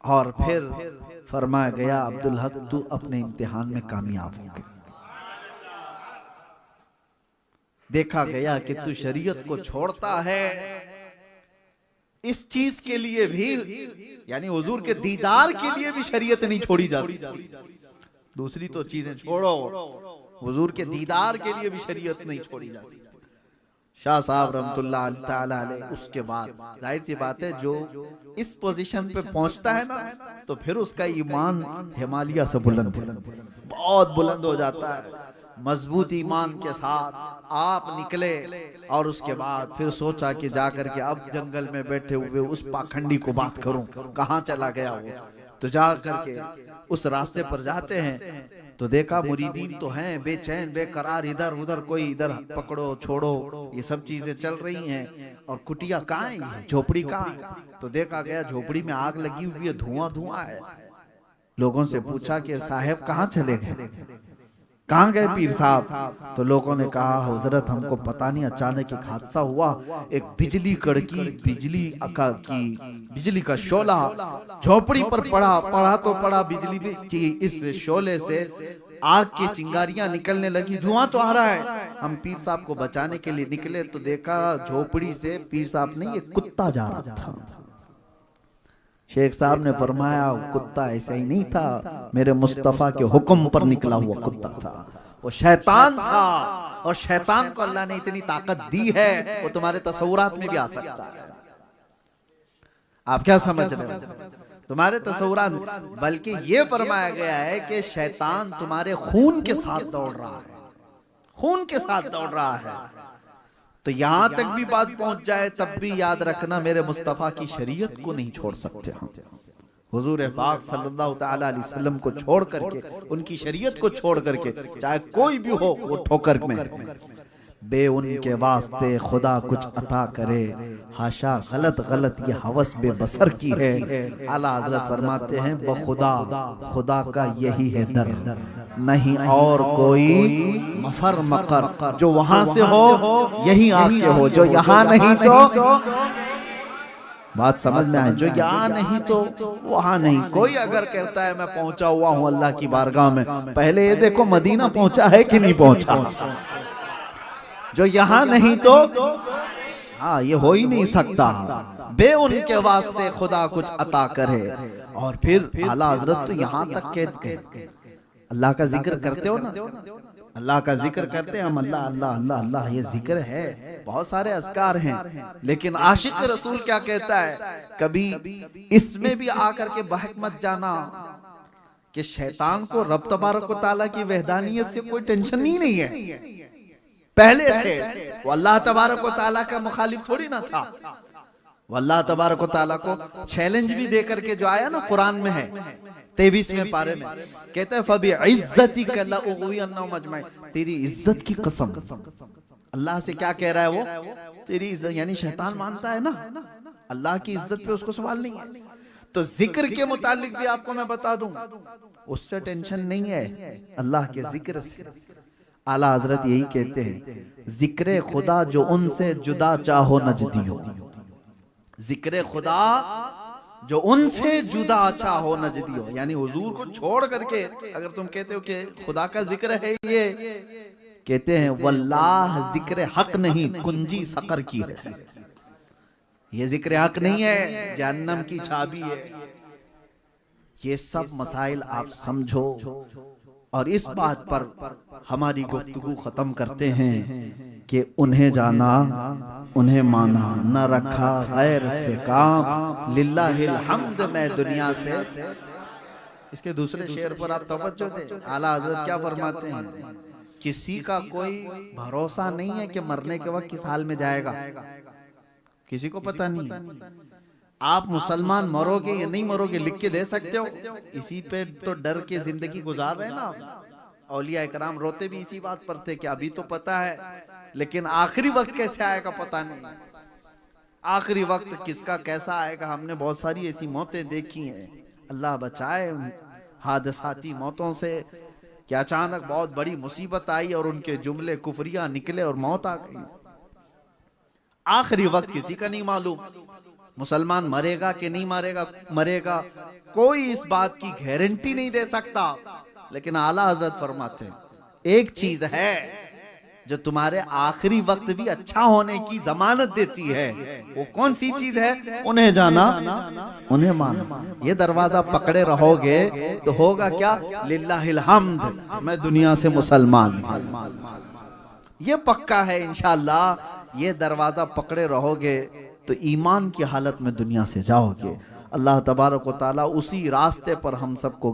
और फिर फरमाया गया अब्दुल हक तू अपने इम्तिहान में कामयाब हो गया। देखा गया कि तू शरीयत को छोड़ता है इस चीज के लिए भी, यानी हुजूर के दीदार के लिए भी शरीयत नहीं छोड़ी जाती। दूसरी तो चीजें छोड़ो, हुजूर के दीदार के लिए भी शरीयत नहीं छोड़ी जाती। शाह साहब रहमतुल्लाह ताला अलैह। उसके बाद जाहिर सी बात है जो इस पोजीशन पे पहुंचता है ना, तो फिर उसका ईमान हिमालय से बुलंद बहुत बुलंद हो जाता है। मजबूत ईमान के साथ आप निकले और उसके बाद फिर सोचा कि जाकर के अब जंगल में बैठे हुए उस पाखंडी को बात करूं, कहां चला गया वो। तो जा करके उस रास्ते पर जाते हैं तो देखा मुरीदीन तो हैं बेचैन बेकरार, इधर उधर कोई इधर पकड़ो छोड़ो ये सब चीजें चल रही हैं। और कुटिया कहाँ है, झोपड़ी कहाँ है? तो देखा गया झोपड़ी में आग लगी हुई है, धुआं धुआं है। लोगों से पूछा कि साहब कहाँ चले गए, कहाँ गए पीर साहब? तो लोगों ने कहा हजरत हमको पता नहीं, अचानक एक हादसा हुआ, एक बिजली कड़की, बिजली का शोला झोपड़ी पर पड़ा तो पड़ा बिजली भी कि इस शोले से आग की चिंगारियां निकलने लगी, धुआं तो आ रहा है। हम पीर साहब को बचाने के लिए निकले तो देखा झोपड़ी से पीर साहब नहीं, एक कुत्ता जा रहा था। शेख साहब ने फरमाया कुत्ता ऐसा ही नहीं था, मेरे मुस्तफा के हुक्म पर निकला हुआ कुत्ता था, वो शैतान था। और शैतान को अल्लाह ने इतनी ताकत दी है वो तुम्हारे तसव्वुरात में भी आ सकता है। आप क्या समझ रहे हो? तुम्हारे तसव्वुरात, बल्कि ये फरमाया गया है कि शैतान तुम्हारे खून के साथ दौड़ रहा है, खून के साथ दौड़ रहा है। तो यहां तक भी बात पहुंच जाए तब भी याद रखना मेरे मुस्तफा की शरीयत को नहीं छोड़ सकते हम। हुजूर पाक सल्लल्लाहु तआला अलैहि वसल्लम को छोड़ करके, उनकी शरीयत को छोड़ करके चाहे कोई भी हो वो ठोकर में बे उनके वास्ते खुदा कुछ अता करे, हाशा गलत गलत ये हवस बेबसर की है। आला हजरत फरमाते हैं बखुदा खुदा का यही है दर, नहीं और कोई मफर मकर, जो वहां से हो यही आके हो, जो यहाँ नहीं तो बात समझ में आए, जो यहाँ नहीं तो वहां नहीं। कोई अगर कहता है मैं पहुंचा हुआ हूं अल्लाह की बारगाह में, पहले ये देखो मदीना पहुंचा है कि नहीं पहुंचा। जो यहाँ नहीं तो हाँ ये हो ही नहीं सकता। बे उनके वास्ते खुदा कुछ अता करे। और फिर आला हजरत तो यहाँ तक कहते अल्लाह का जिक्र करते हो ना, अल्लाह का जिक्र करते हैं हम, अल्लाह अल्लाह अल्लाह अल्लाह ये जिक्र है, बहुत सारे अस्कार हैं। लेकिन आशिक रसूल क्या कहता है, कभी इसमें भी आकर के बहक मत जाना कि शैतान को रब तबारक व तआला की वहदानियत से कोई टेंशन ही नहीं है। पहले से वो अल्लाह तबारक व तआला का मुखालिफ थोड़ी ना था। वो अल्लाह तबारक व तआला को चैलेंज भी दे करके जो आया ना कुरान में है 23वें पारे में, कहता है फबी इज्जतिक ला उग़वियन्नहुम अजमईन, तेरी इज्जत की कसम। अल्लाह से क्या कह रहा है वो, तेरी इज्जत, यानी शैतान मानता है ना अल्लाह की इज्जत पे उसको सवाल नहीं है। तो जिक्र के मुतालिक भी आपको मैं बता दूं, उससे टेंशन नहीं है, अल्लाह के जिक्र से। आला हजरत यही कहते हैं जिक्र खुदा जो उनसे जुदा चाहो नजदियो, जिक्र खुदा जो उनसे जुदा चाहो नजदियो, यानी हुजूर को छोड़ करके अगर तुम कहते हो कि खुदा का जिक्र है, ये कहते हैं वल्लाह जिक्र हक नहीं कुंजी सकर की है। ये जिक्र हक नहीं है, जहन्नम की चाबी है। ये सब मसाइल आप समझो और इस बात पर हमारी गुफ्तगू खत्म करते हैं कि उन्हें जाना उन्हें माना, न रखा गैर से काम, लिल्लाहिल हम्द मैं दुनिया से। इसके दूसरे शेर पर आप तवज्जो दें, आला हजरत क्या फरमाते हैं, किसी का कोई भरोसा नहीं है कि मरने के वक्त किस हाल में जाएगा, किसी को पता नहीं। आप मुसलमान मरोगे या नहीं मरोगे लिख के दे सकते हो, इसी पे तो डर के जिंदगी गुजार रहे ना। औलिया इकराम रोते भी इसी बात पर थे कि अभी तो पता है लेकिन आखिरी वक्त कैसे आएगा पता नहीं, आखिरी वक्त किसका कैसा आएगा। हमने बहुत सारी ऐसी मौतें देखी हैं, अल्लाह बचाए हादसाती मौतों से, कि अचानक बहुत बड़ी मुसीबत आई और उनके जुमले कुफरिया निकले और मौत आ गई। आखिरी वक्त किसी का नहीं मालूम, मुसलमान मरेगा कि नहीं मरेगा कोई इस बात की गारंटी नहीं दे सकता। लेकिन आला हजरत फरमाते हैं एक चीज है जो तुम्हारे आखिरी वक्त भी अच्छा होने की जमानत देती है, वो कौन सी चीज है, उन्हें जाना उन्हें माना। ये दरवाजा पकड़े रहोगे तो होगा क्या, लिल्लाहिल हम्द मैं दुनिया से मुसलमान। ये पक्का है इंशाअल्लाह ये दरवाज़ा पकड़े रहोगे तो ईमान की हालत में दुनिया से जाओगे। अल्लाह तबारक व तआला उसी रास्ते पर हम सबको